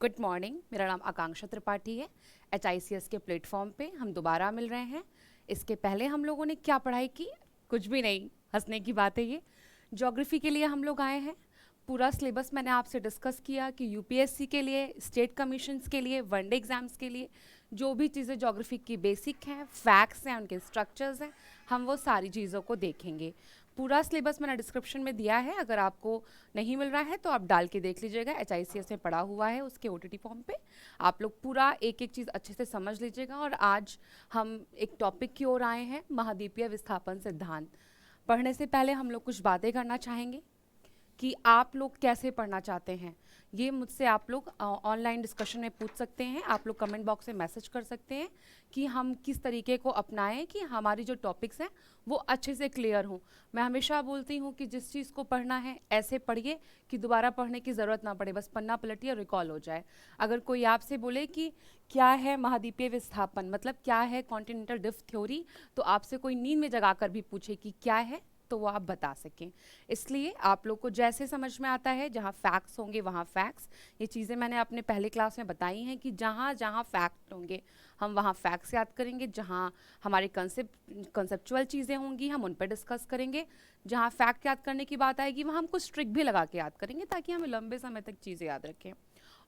Good morning. मेरा नाम आकांक्षा त्रिपाठी है। HICS के प्लेटफॉर्म पे हम दोबारा मिल रहे हैं। इसके पहले हम लोगों ने क्या पढ़ाई की? कुछ भी नहीं, हंसने की बात है ये। ज्योग्राफी के लिए हम लोग आए हैं। पूरा सिलेबस मैंने आपसे डिस्कस किया कि यूपीएससी के लिए, स्टेट कमीशंस के लिए, वनडे एग्जाम्स के लिए जो भी चीज़ें ज्योग्राफी की बेसिक हैं, फैक्ट्स हैं, उनके स्ट्रक्चर्स हैं, हम वो सारी चीज़ों को देखेंगे। पूरा सिलेबस मैंने डिस्क्रिप्शन में दिया है, अगर आपको नहीं मिल रहा है तो आप डाल के देख लीजिएगा। HICS में पड़ा हुआ है, उसके OTT फॉर्म पे आप लोग पूरा एक एक चीज़ अच्छे से समझ लीजिएगा। और आज हम एक टॉपिक की ओर आए हैं, महाद्वीपीय विस्थापन सिद्धांत। पढ़ने से पहले हम लोग कुछ बातें करना चाहेंगे कि आप लोग कैसे पढ़ना चाहते हैं। ये मुझसे आप लोग ऑनलाइन डिस्कशन में पूछ सकते हैं, आप लोग कमेंट बॉक्स में मैसेज कर सकते हैं कि हम किस तरीके को अपनाएं कि हमारी जो टॉपिक्स हैं वो अच्छे से क्लियर हों। मैं हमेशा बोलती हूँ कि जिस चीज़ को पढ़ना है ऐसे पढ़िए कि दोबारा पढ़ने की ज़रूरत ना पड़े, बस पन्ना पलटिए और रिकॉल हो जाए। अगर कोई आपसे बोले कि क्या है महाद्वीपीय विस्थापन, मतलब क्या है कॉन्टिनेंटल ड्रिफ्ट थ्योरी, तो आपसे कोई नींद में जगाकर भी पूछे कि क्या है तो वो आप बता सकें। इसलिए आप लोग को जैसे समझ में आता है, जहाँ फैक्ट्स होंगे वहाँ फैक्ट्स, ये चीज़ें मैंने अपने पहले क्लास में बताई हैं कि जहाँ जहाँ फैक्ट होंगे हम वहाँ फैक्ट्स याद करेंगे, जहाँ हमारे कंसेप्चुअल चीज़ें होंगी हम उन पर डिस्कस करेंगे, जहाँ फैक्ट याद करने की बात आएगी वहाँ हम कुछ ट्रिक भी लगा के याद करेंगे ताकि हमें लंबे समय तक चीज़ें याद रखें।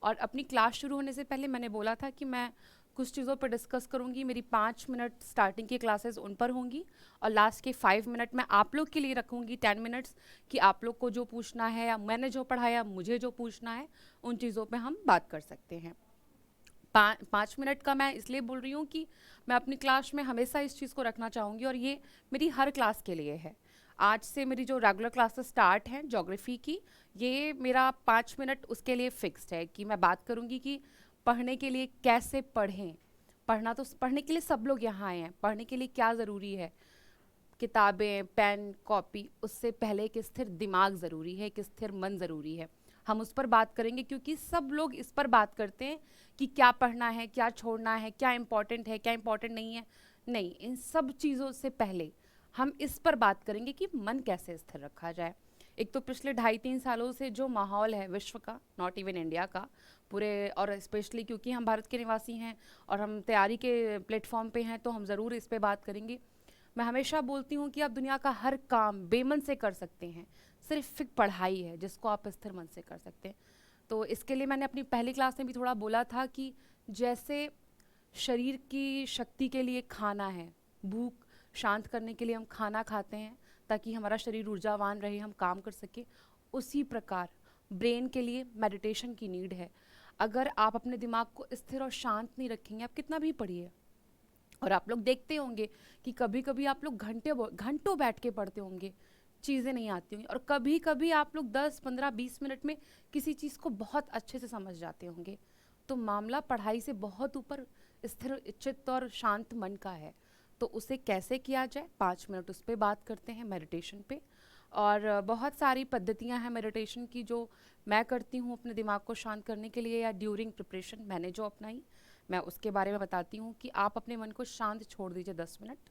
और अपनी क्लास शुरू होने से पहले मैंने बोला था कि मैं कुछ चीज़ों पर डिस्कस करूंगी। मेरी 5 मिनट स्टार्टिंग की क्लासेस उन पर होंगी और लास्ट के 5 मिनट मैं आप लोग के लिए रखूंगी, 10 मिनट्स, कि आप लोग को जो पूछना है या मैंने जो पढ़ाया मुझे जो पूछना है उन चीज़ों पे हम बात कर सकते हैं। 5 मिनट का मैं इसलिए बोल रही हूँ कि मैं अपनी क्लास में हमेशा इस चीज़ को रखना चाहूँगी और ये मेरी हर क्लास के लिए है। आज से मेरी जो रेगुलर क्लासेस स्टार्ट हैं ज्योग्राफी की, ये मेरा 5 मिनट उसके लिए फिक्स्ड है कि मैं बात करूँगी कि पढ़ने के लिए कैसे पढ़ें। पढ़ना तो पढ़ने के लिए सब लोग यहाँ आए हैं, पढ़ने के लिए क्या ज़रूरी है? किताबें, पेन, कॉपी, उससे पहले एक स्थिर दिमाग ज़रूरी है, एक स्थिर मन ज़रूरी है। हम उस पर बात करेंगे क्योंकि सब लोग इस पर बात करते हैं कि क्या पढ़ना है, क्या छोड़ना है, क्या इम्पोर्टेंट है, क्या इम्पोर्टेंट नहीं है। नहीं, इन सब चीज़ों से पहले हम इस पर बात करेंगे कि मन कैसे स्थिर रखा जाए। एक तो पिछले 2.5-3 सालों से जो माहौल है विश्व का, नॉट इवन इंडिया का, पूरे, और स्पेशली क्योंकि हम भारत के निवासी हैं और हम तैयारी के प्लेटफॉर्म पे हैं तो हम ज़रूर इस पर बात करेंगे। मैं हमेशा बोलती हूँ कि आप दुनिया का हर काम बेमन से कर सकते हैं, सिर्फ एक पढ़ाई है जिसको आप स्थिर मन से कर सकते हैं। तो इसके लिए मैंने अपनी पहली क्लास में भी थोड़ा बोला था कि जैसे शरीर की शक्ति के लिए खाना है, भूख शांत करने के लिए हम खाना खाते हैं ताकि हमारा शरीर ऊर्जावान रहे, हम काम कर सके, उसी प्रकार ब्रेन के लिए मेडिटेशन की नीड है। अगर आप अपने दिमाग को स्थिर और शांत नहीं रखेंगे, आप कितना भी पढ़िए, और आप लोग देखते होंगे कि कभी कभी आप लोग घंटों बैठ के पढ़ते होंगे, चीज़ें नहीं आती होंगी, और कभी कभी आप लोग 10, 15, 20 मिनट में किसी चीज़ को बहुत अच्छे से समझ जाते होंगे। तो मामला पढ़ाई से बहुत ऊपर स्थिर चित्त और शांत मन का है। तो उसे कैसे किया जाए, 5 मिनट उस पर बात करते हैं, मेडिटेशन पे। और बहुत सारी पद्धतियां हैं मेडिटेशन की जो मैं करती हूँ अपने दिमाग को शांत करने के लिए, या ड्यूरिंग प्रिपरेशन मैंने जो अपनाई, मैं उसके बारे में बताती हूँ कि आप अपने मन को शांत छोड़ दीजिए। 10 मिनट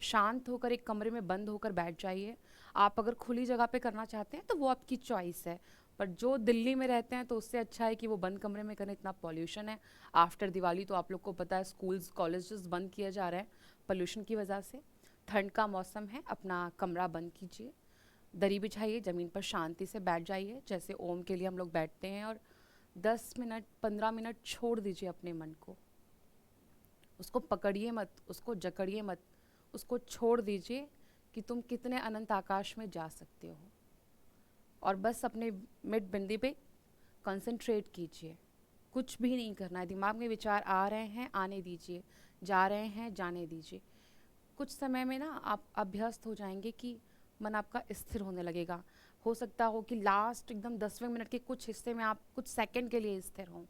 शांत होकर एक कमरे में बंद होकर बैठ जाइए। आप अगर खुली जगह पे करना चाहते हैं तो वो आपकी चॉइस है, पर जो दिल्ली में रहते हैं तो उससे अच्छा है कि वो बंद कमरे में करें। इतना पॉल्यूशन है, आफ्टर दिवाली तो आप लोग को पता है स्कूल्स कॉलेजेस बंद किए जा रहे हैं पोल्यूशन की वजह से। ठंड का मौसम है, अपना कमरा बंद कीजिए, दरी बिछाइए, ज़मीन पर शांति से बैठ जाइए जैसे ओम के लिए हम लोग बैठते हैं, और 10 मिनट 15 मिनट छोड़ दीजिए अपने मन को। उसको पकड़िए मत, उसको जकड़िए मत, उसको छोड़ दीजिए कि तुम कितने अनंत आकाश में जा सकते हो, और बस अपने मिड बिंदी पे कंसंट्रेट कीजिए। कुछ भी नहीं करना है, दिमाग में विचार आ रहे हैं आने दीजिए, जा रहे हैं जाने दीजिए। कुछ समय में ना आप अभ्यस्त हो जाएंगे कि मन आपका स्थिर होने लगेगा। हो सकता हो कि लास्ट एकदम 10वें मिनट के कुछ हिस्से में आप कुछ सेकंड के लिए स्थिर हों।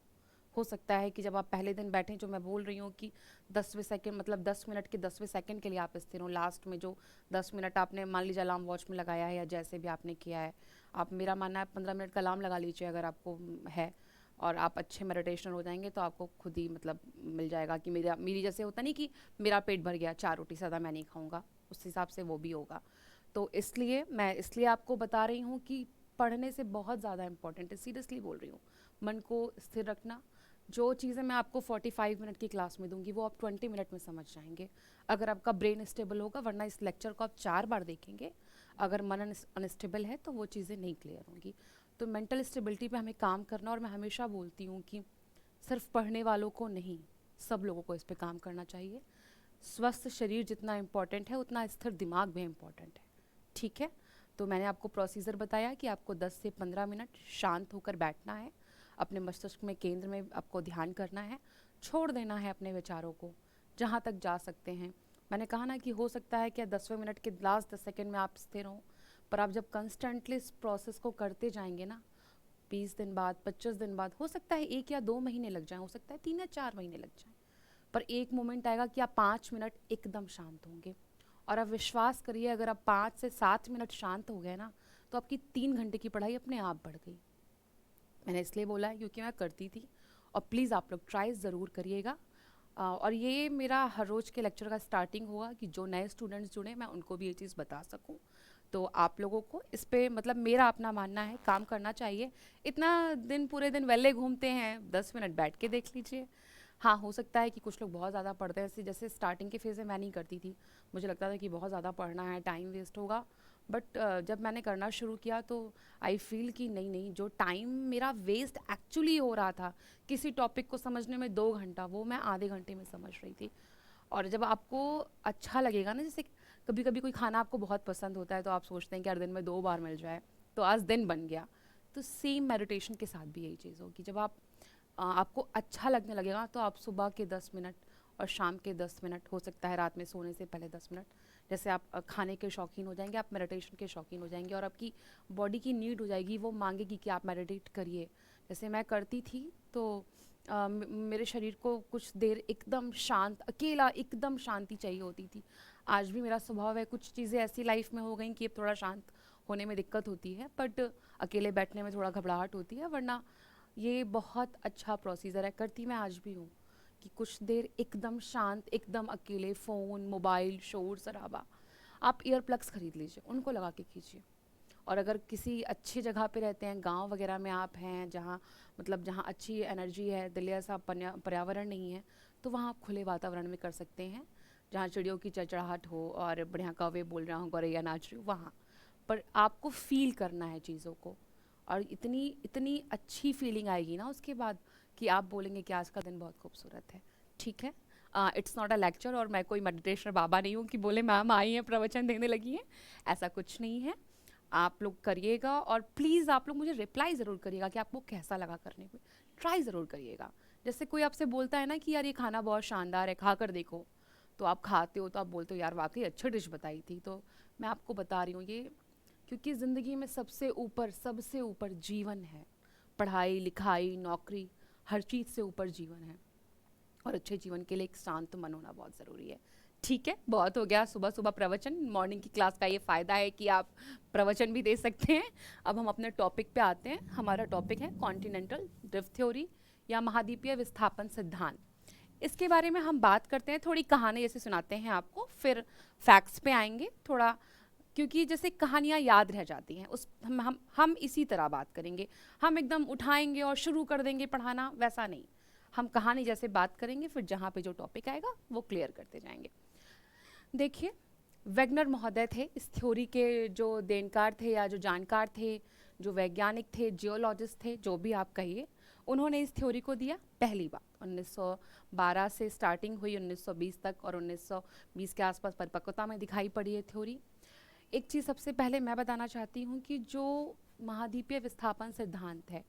हो सकता है कि जब आप पहले दिन बैठें, जो मैं बोल रही हूँ कि 10वें सेकंड मतलब 10 मिनट के 10वें सेकंड के लिए आप स्थिर हों, लास्ट में जो 10 मिनट आपने मान लीजिए अलार्म वॉच में लगाया है या जैसे भी आपने किया है, आप, मेरा मानना है 15 मिनट का अलार्म लगा लीजिए अगर आपको है, और आप अच्छे मेडिटेशन हो जाएंगे तो आपको खुद ही मतलब मिल जाएगा कि मेरी जैसे होता नहीं कि मेरा पेट भर गया, 4 रोटी ज़्यादा मैं नहीं खाऊंगा, उस हिसाब से वो भी होगा। तो इसलिए मैं आपको बता रही हूँ कि पढ़ने से बहुत ज़्यादा इंपॉर्टेंट है, सीरियसली बोल रही हूँ। मन को स्थिर रखना। जो चीज़ें मैं आपको 45 मिनट की क्लास में दूंगी वो आप 20 मिनट में समझ जाएंगे अगर आपका ब्रेन स्टेबल होगा, वरना इस लेक्चर को आप 4 बार देखेंगे। अगर मन अनस्टेबल है तो वो चीज़ें नहीं क्लियर होंगी। तो मेंटल स्टेबिलिटी पे हमें काम करना, और मैं हमेशा बोलती हूँ कि सिर्फ पढ़ने वालों को नहीं, सब लोगों को इस पे काम करना चाहिए। स्वस्थ शरीर जितना इम्पॉर्टेंट है उतना स्थिर दिमाग भी इम्पॉर्टेंट है, ठीक है। तो मैंने आपको प्रोसीजर बताया कि आपको 10 से 15 मिनट शांत होकर बैठना है, अपने मस्तिष्क में केंद्र में आपको ध्यान करना है, छोड़ देना है अपने विचारों को जहाँ तक जा सकते हैं। मैंने कहा ना कि हो सकता है कि 10वें मिनट के लास्ट 10 सेकेंड में आप स्थिर हों, पर आप जब कंस्टेंटली इस प्रोसेस को करते जाएंगे ना, 20 दिन बाद, 25 दिन बाद, हो सकता है 1 या 2 महीने लग जाएं, हो सकता है 3 या 4 महीने लग जाएं, पर एक मोमेंट आएगा कि आप 5 मिनट एकदम शांत होंगे। और आप विश्वास करिए, अगर आप 5 से 7 मिनट शांत हो गए ना, तो आपकी 3 घंटे की पढ़ाई अपने आप बढ़ गई। मैंने इसलिए बोला है क्योंकि मैं करती थी, और प्लीज़ आप लोग ट्राई ज़रूर करिएगा। और ये मेरा हर रोज़ के लेक्चर का स्टार्टिंग होगा कि जो नए स्टूडेंट्स जुड़े मैं उनको भी ये चीज़ बता सकूं। तो आप लोगों को इस पे, मतलब मेरा अपना मानना है, काम करना चाहिए। इतना दिन, पूरे दिन वेले घूमते हैं, 10 मिनट बैठ के देख लीजिए। हाँ, हो सकता है कि कुछ लोग बहुत ज़्यादा पढ़ते हैं, जैसे स्टार्टिंग के फेज़ में मैं नहीं करती थी, मुझे लगता था कि बहुत ज़्यादा पढ़ना है, टाइम वेस्ट होगा। बट जब मैंने करना शुरू किया तो आई फील कि नहीं नहीं, जो टाइम मेरा वेस्ट एक्चुअली हो रहा था किसी टॉपिक को समझने में 2 घंटा, वो मैं आधे घंटे में समझ रही थी। और जब आपको अच्छा लगेगा ना, जैसे कभी कभी कोई खाना आपको बहुत पसंद होता है तो आप सोचते हैं कि हर दिन में 2 बार मिल जाए, तो आज दिन बन गया। तो सेम मेडिटेशन के साथ भी यही चीज़ होगी, जब आपको अच्छा लगने लगेगा तो आप सुबह के 10 मिनट और शाम के 10 मिनट, हो सकता है रात में सोने से पहले 10 मिनट, जैसे आप खाने के शौकीन हो जाएंगे, आप मेडिटेशन के शौकीन हो जाएंगे, और आपकी बॉडी की नीड हो जाएगी, वो मांगेगी कि आप मेडिटेट करिए। जैसे मैं करती थी तो मेरे शरीर को कुछ देर एकदम शांत, अकेला, एकदम शांति चाहिए होती थी। आज भी मेरा स्वभाव है, कुछ चीज़ें ऐसी लाइफ में हो गई कि अब थोड़ा शांत होने में दिक्कत होती है, बट अकेले बैठने में थोड़ा घबराहट होती है। वरना ये बहुत अच्छा प्रोसीजर है, करती मैं आज भी हूँ कि कुछ देर एकदम शांत, एकदम अकेले, फ़ोन, मोबाइल, शोर शराबा, आप ईयर प्लग्स खरीद लीजिए, उनको लगा के कीजिए। और अगर किसी अच्छी जगह पे रहते हैं, गांव वगैरह में आप हैं, जहाँ मतलब जहाँ अच्छी एनर्जी है, दिल्ली सा पर्यावरण नहीं है, तो वहाँ आप खुले वातावरण में कर सकते हैं, जहाँ चिड़ियों की चहचहाहट हो और बढ़िया कौवे बोल रहा हो, गौरैया नाच रही हो, वहाँ पर आपको फील करना है चीज़ों को। और इतनी इतनी अच्छी फीलिंग आएगी ना उसके बाद कि आप बोलेंगे कि आज का दिन बहुत खूबसूरत है, ठीक है। इट्स नॉट अ लेक्चर, और मैं कोई मेडिटेशनर बाबा नहीं हूँ कि बोले मैम आई हैं प्रवचन देने लगी हैं, ऐसा कुछ नहीं है। आप लोग करिएगा, और प्लीज़ आप लोग मुझे रिप्लाई ज़रूर करिएगा कि आपको कैसा लगा करने में, ट्राई ज़रूर करिएगा। जैसे कोई आपसे बोलता है ना कि यार ये खाना बहुत शानदार है, खा कर देखो, तो आप खाते हो तो आप बोलते हो यार वाकई अच्छी डिश बताई थी। तो मैं आपको बता रही हूँ ये, क्योंकि ज़िंदगी में सबसे ऊपर जीवन है। पढ़ाई लिखाई नौकरी, हर चीज़ से ऊपर जीवन है, और अच्छे जीवन के लिए एक शांत मन होना बहुत ज़रूरी है। ठीक है, बहुत हो गया सुबह सुबह प्रवचन। मॉर्निंग की क्लास का ये फ़ायदा है कि आप प्रवचन भी दे सकते हैं। अब हम अपने टॉपिक पे आते हैं। हमारा टॉपिक है कॉन्टिनेंटल ड्रिफ्ट थ्योरी या महाद्वीपीय विस्थापन सिद्धांत। इसके बारे में हम बात करते हैं, थोड़ी कहानी जैसे सुनाते हैं आपको, फिर फैक्ट्स पे आएंगे थोड़ा, क्योंकि जैसे कहानियाँ याद रह जाती हैं, उस हम इसी तरह बात करेंगे। हम एकदम उठाएंगे और शुरू कर देंगे पढ़ाना, वैसा नहीं। हम कहानी जैसे बात करेंगे, फिर जहाँ पे जो टॉपिक आएगा वो क्लियर करते जाएंगे। देखिए, वेगनर महोदय थे इस थ्योरी के जो देनकार थे या जो जानकार थे, जो वैज्ञानिक थे, जियोलॉजिस्ट थे, जो भी आप कहिए, उन्होंने इस थ्योरी को दिया पहली बार 1912 से स्टार्टिंग हुई 1920 तक, और 1920 के आसपास परिपक्वता में दिखाई पड़ी ये थ्योरी। एक चीज़ सबसे पहले मैं बताना चाहती हूँ कि जो महाद्वीपीय विस्थापन सिद्धांत है,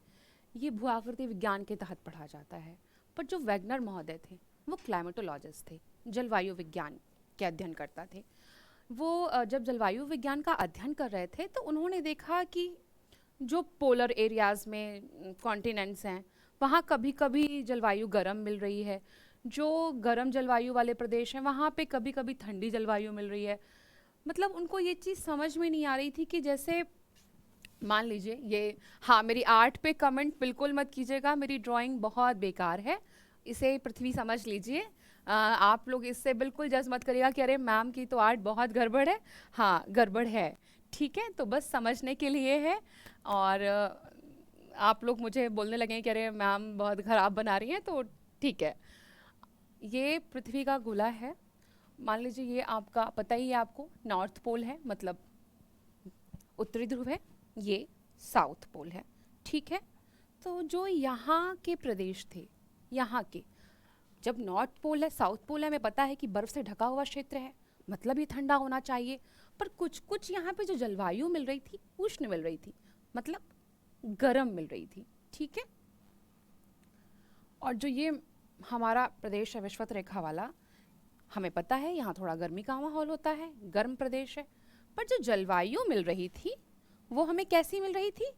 ये भूआकृति विज्ञान के तहत पढ़ा जाता है, पर जो वेगनर महोदय थे वो क्लाइमेटोलॉजिस्ट थे, जलवायु विज्ञान के अध्ययन करता थे। वो जब जलवायु विज्ञान का अध्ययन कर रहे थे तो उन्होंने देखा कि जो पोलर एरियाज़ में कॉन्टिनेंट्स हैं, वहाँ कभी कभी जलवायु गर्म मिल रही है, जो गर्म जलवायु वाले प्रदेश हैं वहाँ पे कभी कभी ठंडी जलवायु मिल रही है। मतलब उनको ये चीज़ समझ में नहीं आ रही थी कि जैसे मान लीजिए ये, हाँ मेरी आर्ट पे कमेंट बिल्कुल मत कीजिएगा, मेरी ड्राइंग बहुत बेकार है, इसे पृथ्वी समझ लीजिए। आप लोग इससे बिल्कुल जज मत करिएगा कि अरे मैम की तो आर्ट बहुत गड़बड़ है। हाँ गड़बड़ है, ठीक है, तो बस समझने के लिए है। और आप लोग मुझे बोलने लगे कि अरे मैम बहुत ख़राब बना रही हैं, तो ठीक है। ये पृथ्वी का गोला है। मान लीजिए ये आपका पता ही है, आपको नॉर्थ पोल है, मतलब उत्तरी ध्रुव है, ये साउथ पोल है, ठीक है। तो जो यहाँ के प्रदेश थे, यहाँ के, जब नॉर्थ पोल है साउथ पोल है, हमें पता है कि बर्फ़ से ढका हुआ क्षेत्र है, मतलब ये ठंडा होना चाहिए। पर कुछ कुछ यहाँ पे जो जलवायु मिल रही थी, उष्ण मिल रही थी, मतलब गर्म मिल रही थी, ठीक है। और जो ये हमारा प्रदेश है विषुवत रेखा वाला, हमें पता है यहाँ थोड़ा गर्मी का माहौल होता है, गर्म प्रदेश है। पर जो जलवायु मिल रही थी वो हमें कैसी मिल रही थी?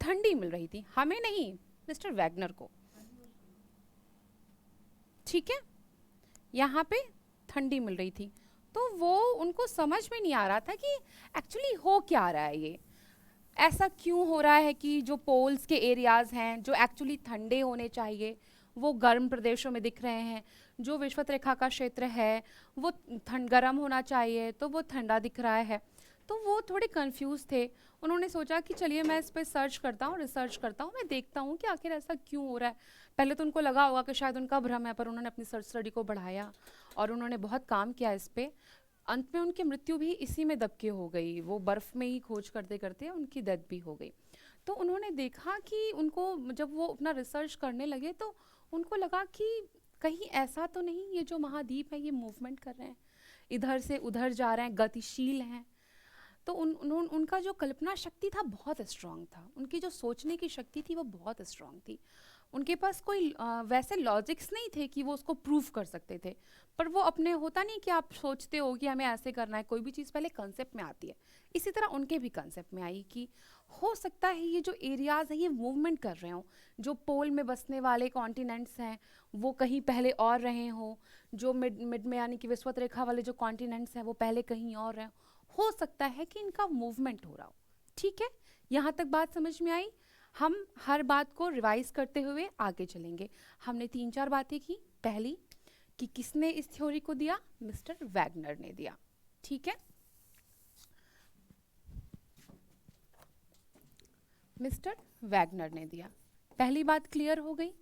ठंडी मिल रही थी, हमें नहीं, मिस्टर वैगनर को, ठीक है। यहाँ पे ठंडी मिल रही थी, तो वो उनको समझ में नहीं आ रहा था कि एक्चुअली हो क्या रहा है, ये ऐसा क्यों हो रहा है कि जो पोल्स के एरियाज़ हैं जो एक्चुअली ठंडे होने चाहिए वो गर्म प्रदेशों में दिख रहे हैं, जो विषुवत रेखा का क्षेत्र है वो गर्म होना चाहिए तो वो ठंडा दिख रहा है। तो वो थोड़े कंफ्यूज थे। उन्होंने सोचा कि चलिए मैं इस पर सर्च करता हूँ, रिसर्च करता हूँ, मैं देखता हूँ कि आखिर ऐसा क्यों हो रहा है। पहले तो उनको लगा होगा कि शायद उनका भ्रम है, पर उन्होंने अपनी सर्च स्टडी को बढ़ाया और उन्होंने बहुत काम किया इस पर। अंत में उनकी मृत्यु भी इसी में दबके हो गई, वो बर्फ़ में ही खोज करते करते उनकी डेथ भी हो गई। तो उन्होंने देखा कि उनको, जब वो अपना रिसर्च करने लगे तो उनको लगा कि कहीं ऐसा तो नहीं ये जो महाद्वीप है ये मूवमेंट कर रहे हैं, इधर से उधर जा रहे हैं, गतिशील हैं। तो उनका जो कल्पना शक्ति था बहुत स्ट्रांग था, उनकी जो सोचने की शक्ति थी वो बहुत स्ट्रांग थी। उनके पास कोई वैसे लॉजिक्स नहीं थे कि वो उसको प्रूव कर सकते थे, पर वो अपने, होता नहीं कि आप सोचते हो कि हमें ऐसे करना है, कोई भी चीज़ पहले कंसेप्ट में आती है, इसी तरह उनके भी कंसेप्ट में आई कि हो सकता है ये जो एरियाज़ हैं ये मूवमेंट कर रहे हों, जो पोल में बसने वाले कॉन्टिनेंट्स हैं वो कहीं पहले और रहे हों, जो मिड मिड में यानी कि विषुवत रेखा वाले जो कॉन्टिनेंट्स हैं वो पहले कहीं और रहे, हो सकता है कि इनका मूवमेंट हो रहा हो, ठीक है। यहाँ तक बात समझ में आई। हम हर बात को रिवाइज करते हुए आगे चलेंगे। हमने 3-4 बातें की। पहली कि किसने इस थ्योरी को दिया? मिस्टर वैगनर ने दिया, ठीक है। मिस्टर वैगनर ने दिया, पहली बात क्लियर हो गई।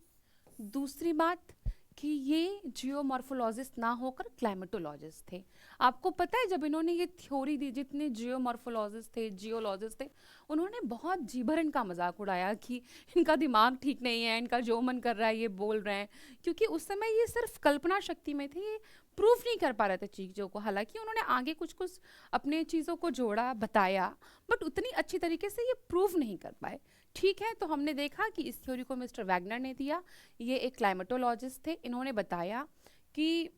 दूसरी बात कि ये जियोमॉर्फोलॉजिस्ट ना होकर क्लाइमेटोलॉजिस्ट थे। आपको पता है जब इन्होंने ये थ्योरी दी, जितने जियोमॉर्फोलॉजिस्ट थे, जियोलॉजिस्ट थे, उन्होंने बहुत जी भर इनका मजाक उड़ाया कि इनका दिमाग ठीक नहीं है, इनका जो मन कर रहा है ये बोल रहे हैं, क्योंकि उस समय ये सिर्फ कल्पना शक्ति में थे, ये प्रूफ नहीं कर पा रहे थे चीज़ों को। हालांकि उन्होंने आगे कुछ कुछ अपने चीज़ों को जोड़ा, बताया, बट उतनी अच्छी तरीके से ये प्रूफ नहीं कर पाए, ठीक है। तो हमने देखा कि इस थ्योरी को मिस्टर वैगनर ने दिया। ये एक क्लाइमेटोलॉजिस्ट थे। इन्होंने बताया कि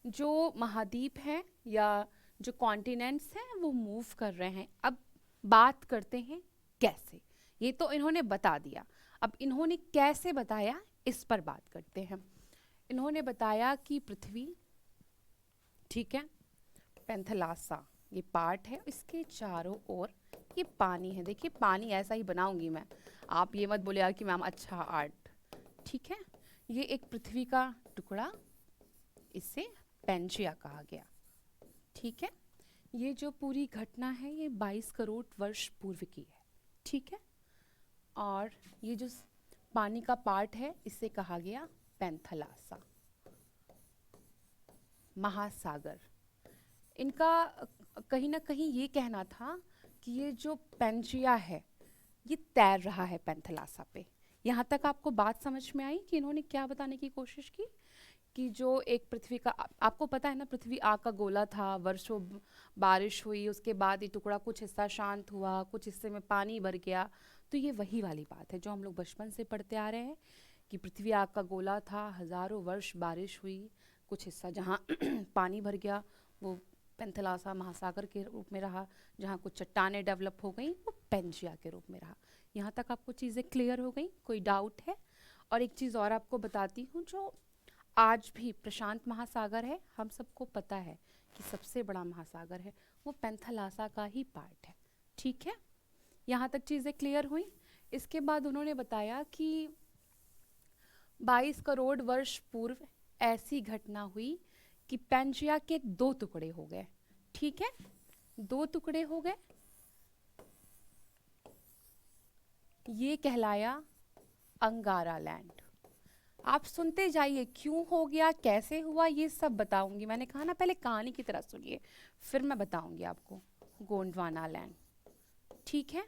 जो महाद्वीप हैं या जो कॉन्टिनेंट्स हैं वो मूव कर रहे हैं। अब बात करते हैं कैसे, ये तो इन्होंने बता दिया, अब इन्होंने कैसे बताया इस पर बात करते हैं। इन्होंने बताया कि पृथ्वी, ठीक है, पेंथलासा ये पार्ट है, इसके चारों ओर ये पानी है। देखिए पानी ऐसा ही बनाऊंगी मैं, आप ये मत बोलिएगा कि मैम अच्छा आर्ट, ठीक है। ये एक पृथ्वी का टुकड़ा, इसे पेंजिया कहा गया, ठीक है। ये जो पूरी घटना है ये 22 करोड़ वर्ष पूर्व की है, ठीक है। और ये जो पानी का पार्ट है इसे कहा गया पेंथलासा, महासागर। इनका कहीं ना कहीं ये कहना था कि ये जो पेंजिया है ये तैर रहा है पेंथलासा पे। यहाँ तक आपको बात समझ में आई कि इन्होंने क्या बताने की कोशिश की कि जो एक पृथ्वी का, आपको पता है ना, पृथ्वी आग का गोला था, वर्षों बारिश हुई, उसके बाद ये टुकड़ा कुछ हिस्सा शांत हुआ, कुछ हिस्से में पानी भर गया। तो ये वही वाली बात है जो हम लोग बचपन से पढ़ते आ रहे हैं कि पृथ्वी आग का गोला था, हज़ारों वर्ष बारिश हुई, कुछ हिस्सा जहाँ पानी भर गया वो पेंथलासा महासागर के रूप में रहा, जहाँ कुछ चट्टानें डेवलप हो गई वो पेंजिया के रूप में रहा। यहाँ तक आपको चीज़ें क्लियर हो गई, कोई डाउट है? और एक चीज़ और आपको बताती हूँ, जो आज भी प्रशांत महासागर है, हम सबको पता है कि सबसे बड़ा महासागर है, वो पेंथलासा का ही पार्ट है, ठीक है। यहाँ तक चीज़ें क्लियर हुई। इसके बाद उन्होंने बताया कि 22 करोड़ वर्ष पूर्व ऐसी घटना हुई कि पेंजिया के 2 टुकड़े हो गए, ठीक है, 2 टुकड़े हो गए। ये कहलाया अंगारा लैंड। आप सुनते जाइए क्यों हो गया, कैसे हुआ, ये सब बताऊंगी। मैंने कहा ना पहले कहानी की तरह सुनिए, फिर मैं बताऊंगी आपको। गोंडवाना लैंड, ठीक है।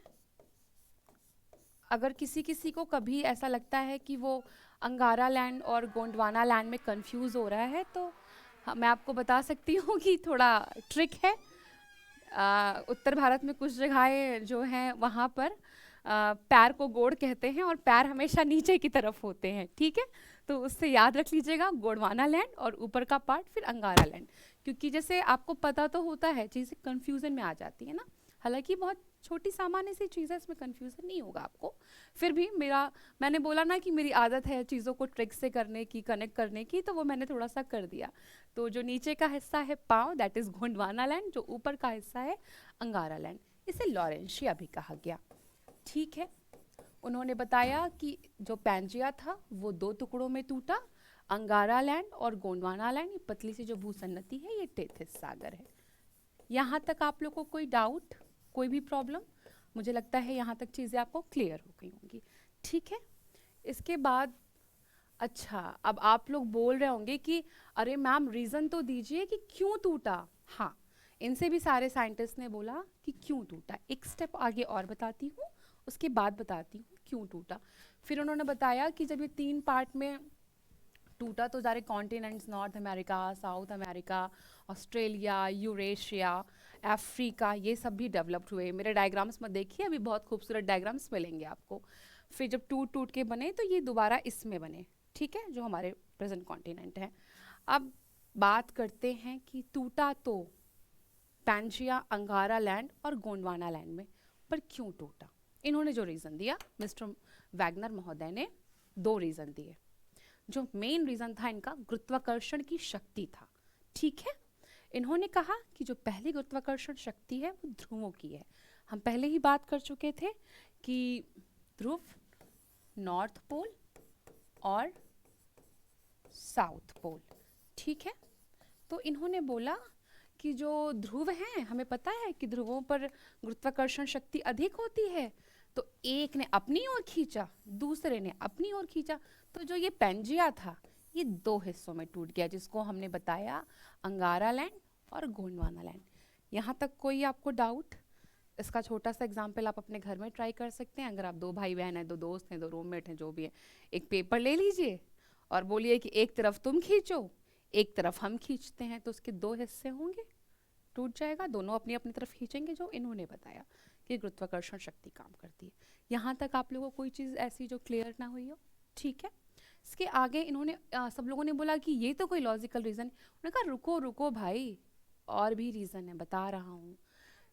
अगर किसी किसी को कभी ऐसा लगता है कि वो अंगारा लैंड और गोंडवाना लैंड में कंफ्यूज हो रहा है, तो मैं आपको बता सकती हूँ कि थोड़ा ट्रिक है। उत्तर भारत में कुछ जगहें जो हैं वहाँ पर पैर को गोड़ कहते हैं और पैर हमेशा नीचे की तरफ होते हैं, ठीक है। तो उससे याद रख लीजिएगा गोंडवाना लैंड और ऊपर का पार्ट फिर अंगारा लैंड, क्योंकि जैसे आपको पता तो होता है चीज़ें कन्फ्यूज़न में आ जाती है ना। हालांकि बहुत छोटी सामान्य सी चीज़ है, इसमें कन्फ्यूज़न नहीं होगा आपको। फिर भी मैंने बोला ना कि मेरी आदत है चीज़ों को ट्रिक से करने की, कनेक्ट करने की, तो वो मैंने थोड़ा सा कर दिया। तो जो नीचे का हिस्सा है पाँव, दैट इज़ गोंडवाना लैंड, जो ऊपर का हिस्सा है अंगारा लैंड, इसे लॉरेंशिया भी कहा गया, ठीक है। उन्होंने बताया कि जो पैंजिया था वो दो टुकड़ों में टूटा। अंगारा लैंड और गोंडवाना लैंड, ये पतली सी जो भूसन्नति है, ये टेथिस सागर है। यहाँ तक आप लोग को कोई डाउट, कोई भी प्रॉब्लम? मुझे लगता है यहाँ तक चीज़ें आपको क्लियर हो गई होंगी, ठीक है। इसके बाद अच्छा, अब आप लोग बोल रहे होंगे कि अरे मैम रीज़न तो दीजिए कि क्यों टूटा। हाँ, इनसे भी सारे साइंटिस्ट ने बोला कि क्यों टूटा। एक स्टेप आगे और बताती हूँ, उसके बाद बताती हूँ क्यों टूटा। फिर उन्होंने बताया कि जब ये 3 पार्ट में टूटा तो सारे continents, north America, south America, Australia, Eurasia, Africa, ये सब भी डेवलप्ड हुए। मेरे डायग्राम्स में देखिए, अभी बहुत खूबसूरत डायग्राम्स मिलेंगे आपको। फिर जब टूट टूट के बने तो ये दोबारा इसमें बने, ठीक है, जो हमारे प्रेजेंट कॉन्टिनेंट है। अब बात करते हैं कि टूटा तो पैंजिया, अंगारा लैंड और गोंडवाना लैंड में, पर क्यों टूटा। इन्होंने जो रीज़न दिया, मिस्टर वैगनर महोदय ने 2 रीज़न दिए। जो मेन रीज़न था इनका गुरुत्वाकर्षण की शक्ति था, ठीक है। इन्होंने कहा कि जो पहली गुरुत्वाकर्षण शक्ति है वो ध्रुवों की है। हम पहले ही बात कर चुके थे कि ध्रुव, नॉर्थ पोल और साउथ पोल, ठीक है। तो इन्होंने बोला कि जो ध्रुव हैं, हमें पता है कि ध्रुवों पर गुरुत्वाकर्षण शक्ति अधिक होती है, तो एक ने अपनी ओर खींचा, दूसरे ने अपनी ओर खींचा, तो जो ये पैंजिया था ये 2 हिस्सों में टूट गया, जिसको हमने बताया अंगारा लैंड और गोंडवाना लैंड। यहाँ तक कोई आपको डाउट? इसका छोटा सा एग्जाम्पल आप अपने घर में ट्राई कर सकते हैं। अगर आप 2 भाई बहन हैं, 2 दोस्त हैं, 2 रूममेट हैं, जो भी है, एक पेपर ले लीजिए और बोलिए कि एक तरफ तुम खींचो, एक तरफ हम खींचते हैं, तो उसके 2 हिस्से होंगे, टूट जाएगा। दोनों अपनी अपनी तरफ खींचेंगे, जो इन्होंने बताया कि गुरुत्वाकर्षण शक्ति काम करती है। यहाँ तक आप लोगों को कोई चीज़ ऐसी जो क्लियर ना हुई हो, ठीक है। इसके आगे इन्होंने सब लोगों ने बोला कि ये तो कोई लॉजिकल रीज़न। उन्होंने कहा रुको रुको भाई, और भी रीज़न है, बता रहा हूँ।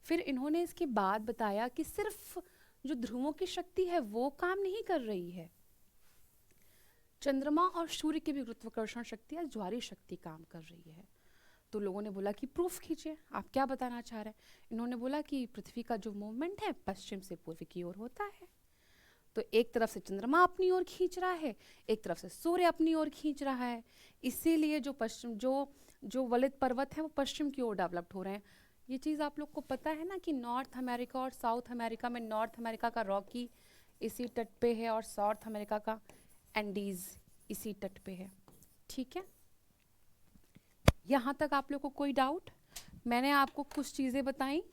फिर इन्होंने इसके बाद बताया कि सिर्फ जो ध्रुवों की शक्ति है वो काम नहीं कर रही है, चंद्रमा और सूर्य की भी गुरुत्वाकर्षण शक्ति या ज्वारीय शक्ति काम कर रही है। तो लोगों ने बोला कि प्रूफ कीजिए, आप क्या बताना चाह रहे हैं। इन्होंने बोला कि पृथ्वी का जो मूवमेंट है पश्चिम से पूर्व की ओर होता है, तो एक तरफ से चंद्रमा अपनी ओर खींच रहा है, एक तरफ से सूर्य अपनी ओर खींच रहा है, इसीलिए जो पश्चिम जो वलित पर्वत है वो पश्चिम की ओर डेवलप्ड हो रहे हैं। ये चीज़ आप लोग को पता है ना कि नॉर्थ अमेरिका और साउथ अमेरिका में, नॉर्थ अमेरिका का रॉकी इसी तट पे है और साउथ अमेरिका का एंडीज इसी तट पे है, ठीक है। यहाँ तक आप लोग को कोई डाउट? मैंने आपको कुछ चीज़ें बताई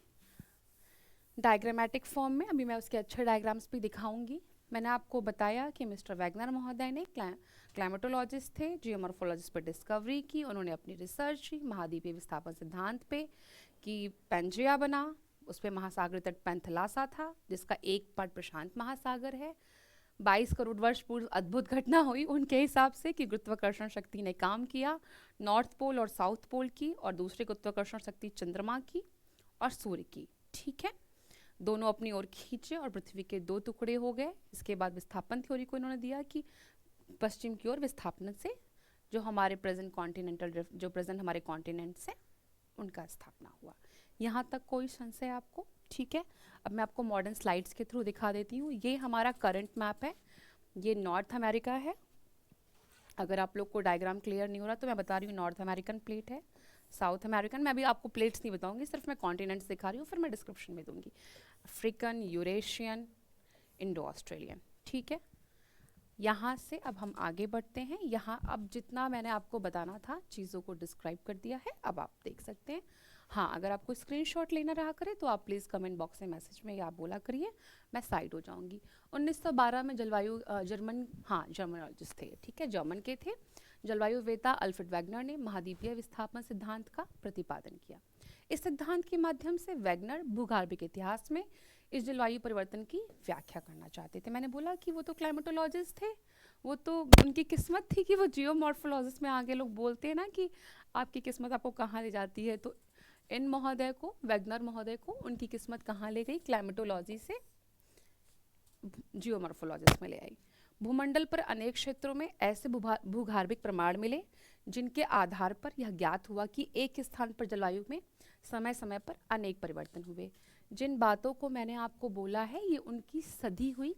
डायग्रामेटिक फॉर्म में, अभी मैं उसके अच्छे डायग्राम्स भी दिखाऊंगी। मैंने आपको बताया कि मिस्टर वैगनर महोदय ने क्लाइमेटोलॉजिस्ट थे, जियोमॉर्फोलॉजिस्ट पर डिस्कवरी की। उन्होंने अपनी रिसर्च की महाद्वीपीय विस्थापन सिद्धांत पे कि पैंजिया बना, उस पर महासागर तट पैंथलासा था, जिसका एक पार्ट प्रशांत महासागर है। 22 करोड़ वर्ष पूर्व अद्भुत घटना हुई उनके हिसाब से कि गुरुत्वाकर्षण शक्ति ने काम किया, नॉर्थ पोल और साउथ पोल की, और दूसरी गुरुत्वाकर्षण शक्ति चंद्रमा की और सूर्य की, ठीक है। दोनों अपनी ओर खींचे और पृथ्वी के 2 टुकड़े हो गए। इसके बाद विस्थापन थ्योरी को इन्होंने दिया कि पश्चिम की ओर विस्थापन से जो हमारे प्रेजेंट कॉन्टिनेंटल, जो प्रेजेंट हमारे कॉन्टिनेंट्स हैं, उनका स्थापना हुआ। यहाँ तक कोई संशय आपको? ठीक है। अब मैं आपको मॉडर्न स्लाइड्स के थ्रू दिखा देती हूँ। ये हमारा करंट मैप है, ये नॉर्थ अमेरिका है। अगर आप लोग को डायग्राम क्लियर नहीं हो रहा तो मैं बता रही हूँ, नॉर्थ अमेरिकन प्लेट है, साउथ अमेरिकन, मैं अभी आपको प्लेट्स नहीं बताऊंगी, सिर्फ मैं कॉन्टिनेंट्स दिखा रही हूँ, फिर मैं डिस्क्रिप्शन में दूंगी। अफ्रीकन, यूरेशियन, इंडो ऑस्ट्रेलियन, ठीक है। यहाँ से अब हम आगे बढ़ते हैं। यहाँ अब जितना मैंने आपको बताना था चीज़ों को डिस्क्राइब कर दिया है, अब आप देख सकते हैं। हाँ, अगर आपको स्क्रीनशॉट लेना रहा करे तो आप प्लीज़ कमेंट बॉक्स में मैसेज में या आप बोला करिए, मैं साइड हो जाऊंगी। 1912 में जलवायु जर्मन, हाँ जर्मनोलॉजिस्ट थे, ठीक है, जर्मन के थे। जलवायु वेता अल्फ्रेड वैगनर ने महाद्वीपीय विस्थापन सिद्धांत का प्रतिपादन किया। इस सिद्धांत के माध्यम से वैगनर भूगर्भिक इतिहास में इस जलवायु परिवर्तन की व्याख्या करना चाहते थे। मैंने बोला कि वो तो क्लाइमेटोलॉजिस्ट थे, वो तो उनकी किस्मत थी कि वो जियोमॉर्फोलॉजिस्ट में आगे लोग बोलते हैं ना कि आपकी किस्मत आपको कहाँ ले जाती है, तो इन महोदय को, वैगनर महोदय को, उनकी किस्मत कहाँ ले गई, क्लाइमेटोलॉजी से जियोमॉर्फोलॉजिस्ट में ले आई। भूमंडल पर अनेक क्षेत्रों में ऐसे भूगर्भिक प्रमाण मिले जिनके आधार पर यह ज्ञात हुआ कि एक स्थान पर जलवायु में समय समय पर अनेक परिवर्तन हुए। जिन बातों को मैंने आपको बोला है ये उनकी सधी हुई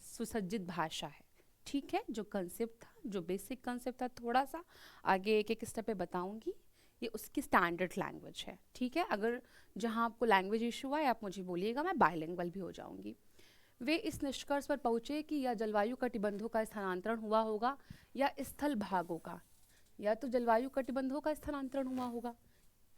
सुसज्जित भाषा है, ठीक है। जो कंसेप्ट था, जो बेसिक कंसेप्ट था, थोड़ा सा आगे एक एक स्टेप पे बताऊंगी, ये उसकी स्टैंडर्ड लैंग्वेज है, ठीक है। अगर जहाँ आपको लैंग्वेज इशू आए आप मुझे बोलिएगा, मैं बायलिंगुअल भी हो जाऊंगी। वे इस निष्कर्ष पर पहुंचे कि यह जलवायु कटिबंधों का स्थानांतरण हुआ होगा या स्थल भागों का, या तो जलवायु कटिबंधों का स्थानांतरण हुआ होगा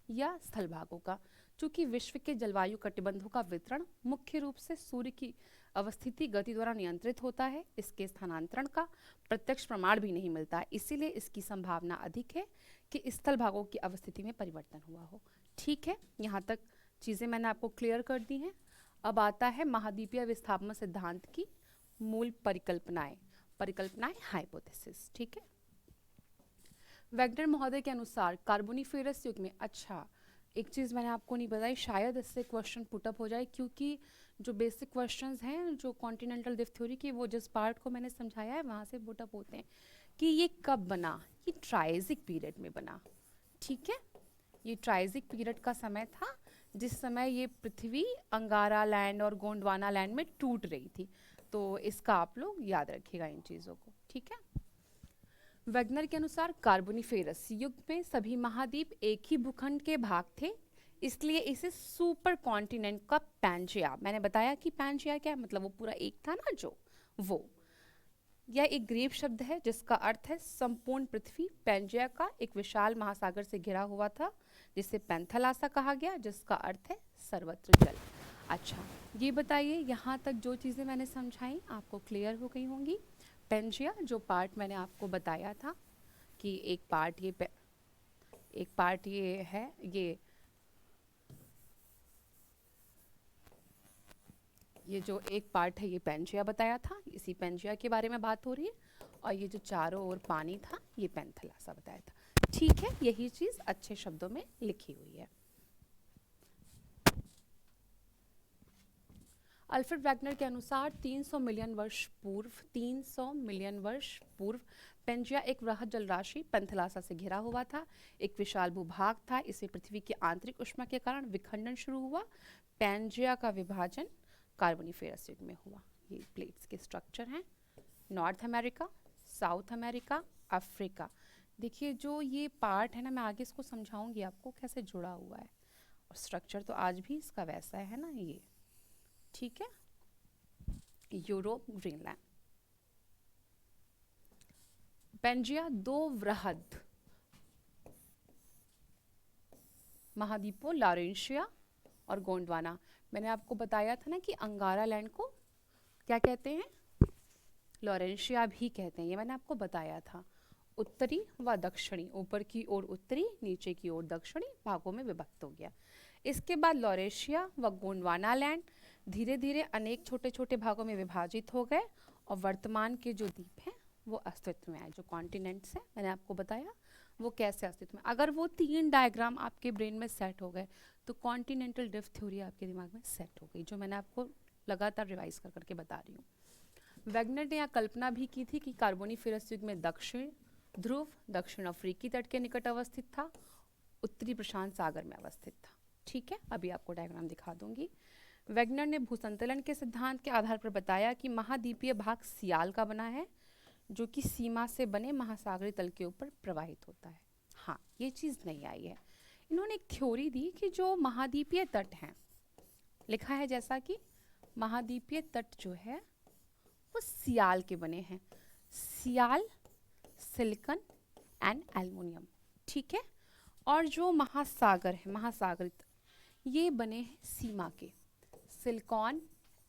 या स्थल भागों का। चूंकि विश्व के जलवायु कटिबंधों का वितरण मुख्य रूप से सूर्य की अवस्थिति गति द्वारा नियंत्रित होता है, इसके स्थानांतरण का प्रत्यक्ष प्रमाण भी नहीं मिलता, इसीलिए इसकी संभावना अधिक है कि स्थल भागों की अवस्थिति में परिवर्तन हुआ हो, ठीक है। यहाँ तक चीज़ें मैंने आपको क्लियर कर दी हैं। अब आता है महाद्वीपीय विस्थापन सिद्धांत की मूल परिकल्पनाएं, हाइपोथेसिस, ठीक है। वैगनर महोदय के अनुसार कार्बोनिफेरस युग में, अच्छा एक चीज़ मैंने आपको नहीं बताई, शायद इससे क्वेश्चन पुटअप हो जाए, क्योंकि जो बेसिक क्वेश्चंस हैं जो कॉन्टिनेंटल डिस्क थ्योरी की, वो जिस पार्ट को मैंने समझाया है वहाँ से पुटअप होते हैं कि ये कब बना, ये ट्राइजिक पीरियड में बना, ठीक है। ये ट्राइजिक पीरियड का समय था जिस समय ये पृथ्वी अंगारा लैंड और गोंडवाना लैंड में टूट रही थी, तो इसका आप लोग याद रखिएगा इन चीज़ों को, ठीक है। वैगनर के अनुसार कार्बोनिफेरस युग में सभी महाद्वीप एक ही भूखंड के भाग थे, इसलिए इसे सुपर कॉन्टिनेंट का पैंजिया, मैंने बताया कि पैंजिया क्या है, मतलब वो पूरा एक था ना जो, वो, यह एक ग्रीक शब्द है जिसका अर्थ है संपूर्ण पृथ्वी। पैंजिया का एक विशाल महासागर से घिरा हुआ था जिसे पैंथलासा कहा गया, जिसका अर्थ है सर्वत्र जल। अच्छा ये बताइए, यहाँ तक जो चीज़ें मैंने समझाई आपको क्लियर हो गई होंगी। पेंजिया जो पार्ट मैंने आपको बताया था कि एक पार्ट ये है, ये जो एक पार्ट है ये पेंजिया बताया था, इसी पेंजिया के बारे में बात हो रही है, और ये जो चारों ओर पानी था ये पैंथलासा बताया था, ठीक है। यही चीज़ अच्छे शब्दों में लिखी हुई है। अल्फ्रेड वैगनर के अनुसार 300 मिलियन वर्ष पूर्व पेंजिया एक वृहद जलराशि पैंथलासा से घिरा हुआ था, एक विशाल भूभाग था, इसे पृथ्वी की आंतरिक ऊष्मा के कारण विखंडन शुरू हुआ। पेंजिया का विभाजन कार्बोनिफेरस युग में हुआ। ये प्लेट्स के स्ट्रक्चर हैं, north America, south America, Africa. देखिए जो ये पार्ट है ना, मैं आगे इसको समझाऊंगी आपको कैसे जुड़ा हुआ है, और स्ट्रक्चर तो आज भी इसका वैसा है ना ये, ठीक है। यूरोप, ग्रीनलैंड, पेंजिया दो वृहद महाद्वीपों लॉरेंशिया और गोंडवाना, मैंने आपको बताया था ना कि अंगारा लैंड को क्या कहते हैं, लॉरेंशिया भी कहते हैं, ये मैंने आपको बताया था। उत्तरी व दक्षिणी, ऊपर की ओर उत्तरी, नीचे की ओर दक्षिणी भागों में विभक्त हो गया। इसके बाद लॉरेशिया व गोंडवाना लैंड धीरे धीरे अनेक छोटे छोटे भागों में विभाजित हो गए, और वर्तमान के जो द्वीप हैं वो अस्तित्व में आए, जो कॉन्टिनेंट्स हैं मैंने आपको बताया वो कैसे अस्तित्व में। अगर वो 3 डायग्राम आपके ब्रेन में सेट हो गए तो कॉन्टिनेंटल ड्रिफ्ट थ्योरी आपके दिमाग में सेट हो गई, जो मैंने आपको लगातार रिवाइज कर करके बता रही हूँ। वैगनर ने यह कल्पना भी की थी कि कार्बोनिफेरस युग में दक्षिण ध्रुव दक्षिण अफ्रीकी तट के निकट अवस्थित था, उत्तरी प्रशांत सागर में अवस्थित था, ठीक है। अभी आपको डायग्राम दिखा दूंगी। वैगनर ने भूसंतलन के सिद्धांत के आधार पर बताया कि महाद्वीपीय भाग सियाल का बना है, जो कि सीमा से बने महासागरीय तल के ऊपर प्रवाहित होता है। हाँ ये चीज़ नहीं आई है। इन्होंने एक थ्योरी दी कि जो महाद्वीपीय तट हैं, लिखा है जैसा कि महाद्वीपीय तट जो है वो सियाल के बने हैं। सियाल, सिलिकॉन एंड एल्युमिनियम, ठीक है। और जो महासागर है, महासागरित, ये बने हैं सीमा के, सिलिकॉन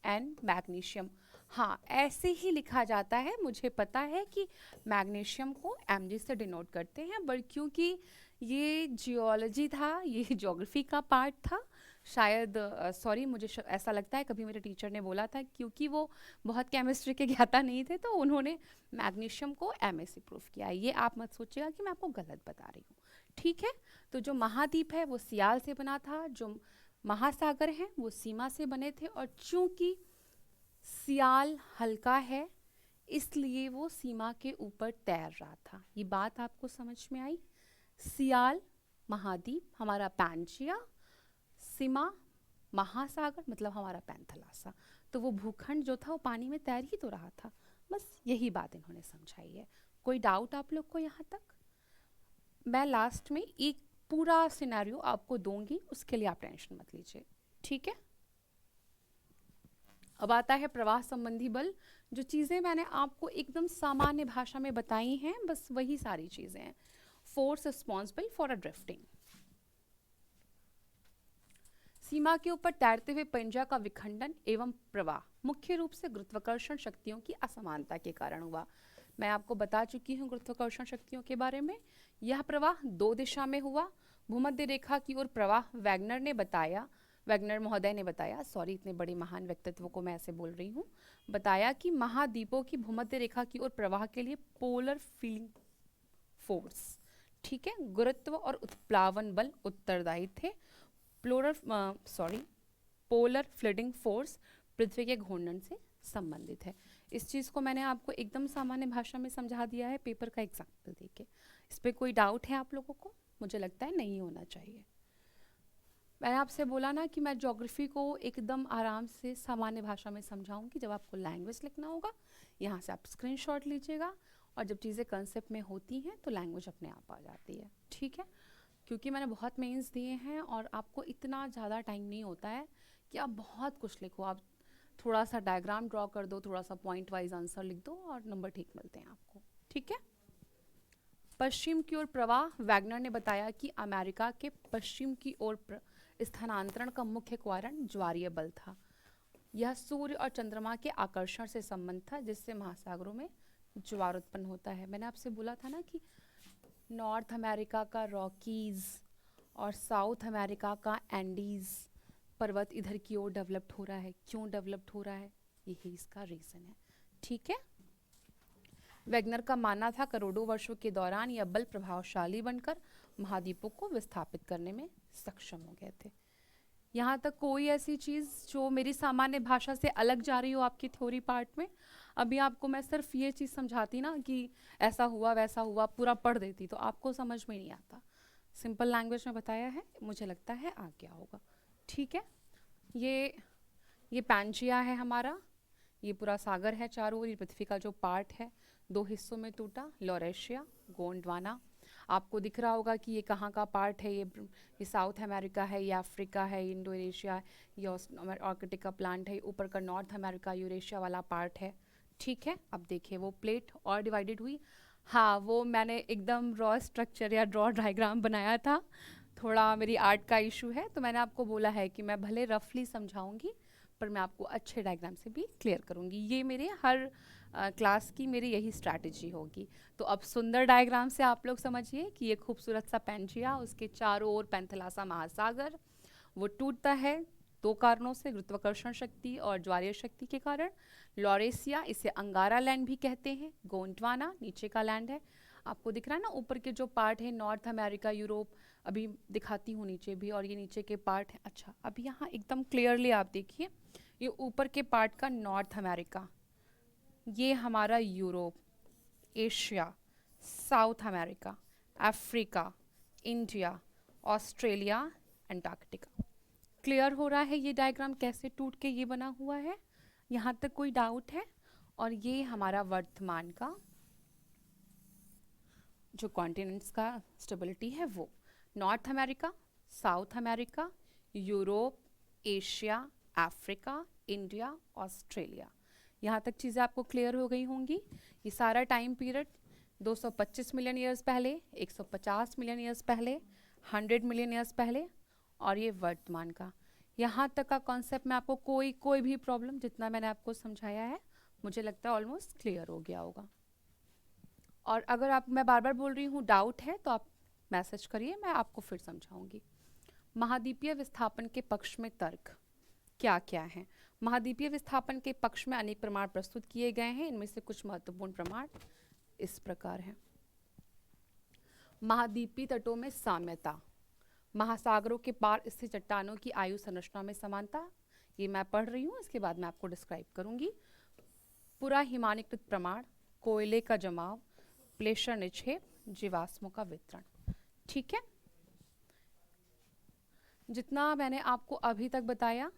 एंड मैग्नीशियम। हाँ, ऐसे ही लिखा जाता है, मुझे पता है कि मैग्नीशियम को Mg से डिनोट करते हैं, बट क्योंकि ये जियोलॉजी था, ये ज्योग्राफी का पार्ट था, शायद सॉरी, मुझे ऐसा लगता है कभी मेरे टीचर ने बोला था, क्योंकि वो बहुत केमिस्ट्री के ज्ञाता नहीं थे, तो उन्होंने मैग्नीशियम को Ma से प्रूफ किया। ये आप मत सोचिएगा कि मैं आपको गलत बता रही हूँ, ठीक है। तो जो महाद्वीप है वो सियाल से बना था, जो महासागर हैं वो सीमा से बने थे, और चूंकि सियाल हल्का है इसलिए वो सीमा के ऊपर तैर रहा था। ये बात आपको समझ में आई? सियाल महाद्वीप हमारा पैंजिया, सीमा महासागर मतलब हमारा पैंथलासा। तो वो भूखंड जो था वो पानी में तैर ही तो रहा था, बस यही बात इन्होंने समझाई है। कोई डाउट आप लोग को यहाँ तक? मैं लास्ट में एक पूरा सिनेरियो आपको दूंगी, उसके लिए आप टेंशन मत लीजिए, ठीक है। अब आता है प्रवाह संबंधी बल। जो चीज़ें मैंने आपको एकदम सामान्य भाषा में बताई हैं, बस वही सारी चीज़ें हैं। Force responsible for a drifting, सीमा के ऊपर तैरते हुए पंजा का विखंडन एवं प्रवाह मुख्य रूप से गुरुत्वाकर्षण शक्तियों की असमानता के कारण हुआ। मैं आपको बता चुकी हूँ गुरुत्वाकर्षण शक्तियों के बारे में। यह प्रवाह दो दिशा में हुआ। भूमध्य रेखा की ओर प्रवाह वैगनर महोदय ने बताया, सॉरी इतने बड़े महान व्यक्तित्व को मैं ऐसे बोल रही हूँ, बताया कि महाद्वीपों की भूमध्य रेखा की ओर प्रवाह के लिए पोलर फीलिंग फोर्स, ठीक है, गुरुत्व और उत्प्लावन बल उत्तरदायी थे। पोलर फ्लडिंग फोर्स पृथ्वी के घूर्णन से संबंधित है। इस चीज़ को मैंने आपको एकदम सामान्य भाषा में समझा दिया है पेपर का एग्जाम्पल देके। इस पर कोई डाउट है आप लोगों को? मुझे लगता है नहीं होना चाहिए। मैंने आपसे बोला ना कि मैं ज्योग्राफी को एकदम आराम से सामान्य भाषा में समझाऊंगी। जब आपको लैंग्वेज लिखना होगा यहाँ से आप स्क्रीनशॉट लीजिएगा, और जब चीज़ें कंसेप्ट में होती हैं तो लैंग्वेज अपने आप आ जाती है, ठीक है। क्योंकि मैंने बहुत मेंस दिए हैं और आपको इतना ज़्यादा टाइम नहीं होता है कि आप बहुत कुछ लिखो। आप थोड़ा सा डायग्राम ड्रॉ कर दो, थोड़ा सा पॉइंट वाइज आंसर लिख दो और नंबर ठीक मिलते हैं आपको, ठीक है। पश्चिम की ओर प्रवाह, वैगनर ने बताया कि अमेरिका के पश्चिम की ओर स्थानांतरण का मुख्य कारण ज्वारीय बल था। यह सूर्य और चंद्रमा के आकर्षण से संबंध था, जिससे महासागरों में ज्वार उत्पन्न होता है। मैंने आपसे बोला था ना कि नॉर्थ अमेरिका का रॉकीज और साउथ अमेरिका का एंडीज पर्वत इधर की ओर डेवलप्ड हो रहा है। क्यों डेवलप्ड हो रहा है? यही इसका रीज़न है, ठीक है। वैगनर का मानना था करोड़ों वर्षों के दौरान यह बल प्रभावशाली बनकर महाद्वीपों को विस्थापित करने में सक्षम हो गए थे। यहाँ तक कोई ऐसी चीज़ जो मेरी सामान्य भाषा से अलग जा रही हो आपकी थ्योरी पार्ट में? अभी आपको मैं सिर्फ ये चीज़ समझाती ना कि ऐसा हुआ वैसा हुआ, पूरा पढ़ देती तो आपको समझ में नहीं आता। सिंपल लैंग्वेज में बताया है, मुझे लगता है आ गया होगा, ठीक है। ये पैंजिया है हमारा, ये पूरा सागर है चारों ओर। ये पृथ्वी का जो पार्ट है दो हिस्सों में टूटा, लॉरेशिया, गोंडवाना। आपको दिख रहा होगा कि ये कहाँ का पार्ट है। ये साउथ अमेरिका है, ये अफ्रीका है, ये इंडोनेशिया है, ये आर्कटिक का प्लांट है, ऊपर का नॉर्थ अमेरिका यूरेशिया वाला पार्ट है, ठीक है। अब देखिए वो प्लेट और डिवाइडेड हुई। हाँ, वो मैंने एकदम रॉ स्ट्रक्चर या ड्रॉ डायग्राम बनाया था, थोड़ा मेरी आर्ट का इशू है, तो मैंने आपको बोला है कि मैं भले रफली समझाऊंगी पर मैं आपको अच्छे डायग्राम से भी क्लियर करूंगी। ये मेरे हर क्लास की मेरी यही स्ट्रैटेजी होगी। तो अब सुंदर डायग्राम से आप लोग समझिए कि ये खूबसूरत सा पैंजिया, उसके चारों ओर पैंथलासा महासागर, वो टूटता है दो कारणों से, गुरुत्वाकर्षण शक्ति और ज्वारीय शक्ति के कारण। लॉरेसिया, इसे अंगारा लैंड भी कहते हैं। गोंडवाना नीचे का लैंड है, आपको दिख रहा है ना ऊपर के जो पार्ट है नॉर्थ अमेरिका, यूरोप, अभी दिखाती हूँ नीचे भी, और ये नीचे के पार्ट है। अच्छा, अभी यहाँ एकदम क्लियरली आप देखिए, ये ऊपर के पार्ट का नॉर्थ अमेरिका, ये हमारा Europe, Asia, south America, Africa, India, Australia, Antarctica. Clear हो रहा है ये डायग्राम कैसे टूट के ये बना हुआ है? यहाँ तक कोई डाउट है? और ये हमारा वर्तमान का जो कॉन्टिनेंट्स का स्टेबिलिटी है, वो north America, south America, Europe, Asia, Africa, India, Australia, यहाँ तक चीज़ें आपको क्लियर हो गई होंगी। ये सारा टाइम पीरियड 225 मिलियन ईयर्स पहले, 150 मिलियन ईयर्स पहले, 100 मिलियन ईयर्स पहले, और ये वर्तमान का। यहाँ तक का कॉन्सेप्ट में आपको कोई भी प्रॉब्लम, जितना मैंने आपको समझाया है मुझे लगता है ऑलमोस्ट क्लियर हो गया होगा। और अगर आप, मैं बार बार बोल रही हूँ, डाउट है तो आप मैसेज करिए, मैं आपको फिर समझाऊंगी। महाद्वीपीय विस्थापन के पक्ष में तर्क क्या क्या है? महाद्वीपीय विस्थापन के पक्ष में अनेक प्रमाण प्रस्तुत किए गए हैं। इनमें से कुछ महत्वपूर्ण प्रमाण इस प्रकार हैं। महाद्वीपीय तटों में साम्यता, महासागरों के पार स्थित चट्टानों की आयु संरचना में समानता, ये मैं पढ़ रही हूँ, इसके बाद मैं आपको डिस्क्राइब करूंगी। पूरा हिमानीकृत प्रमाण, कोयले का जमाव, प्लेशर निक्षेप, जीवाश्मों का वितरण। ठीक है, जितना मैंने आपको अभी तक बताया,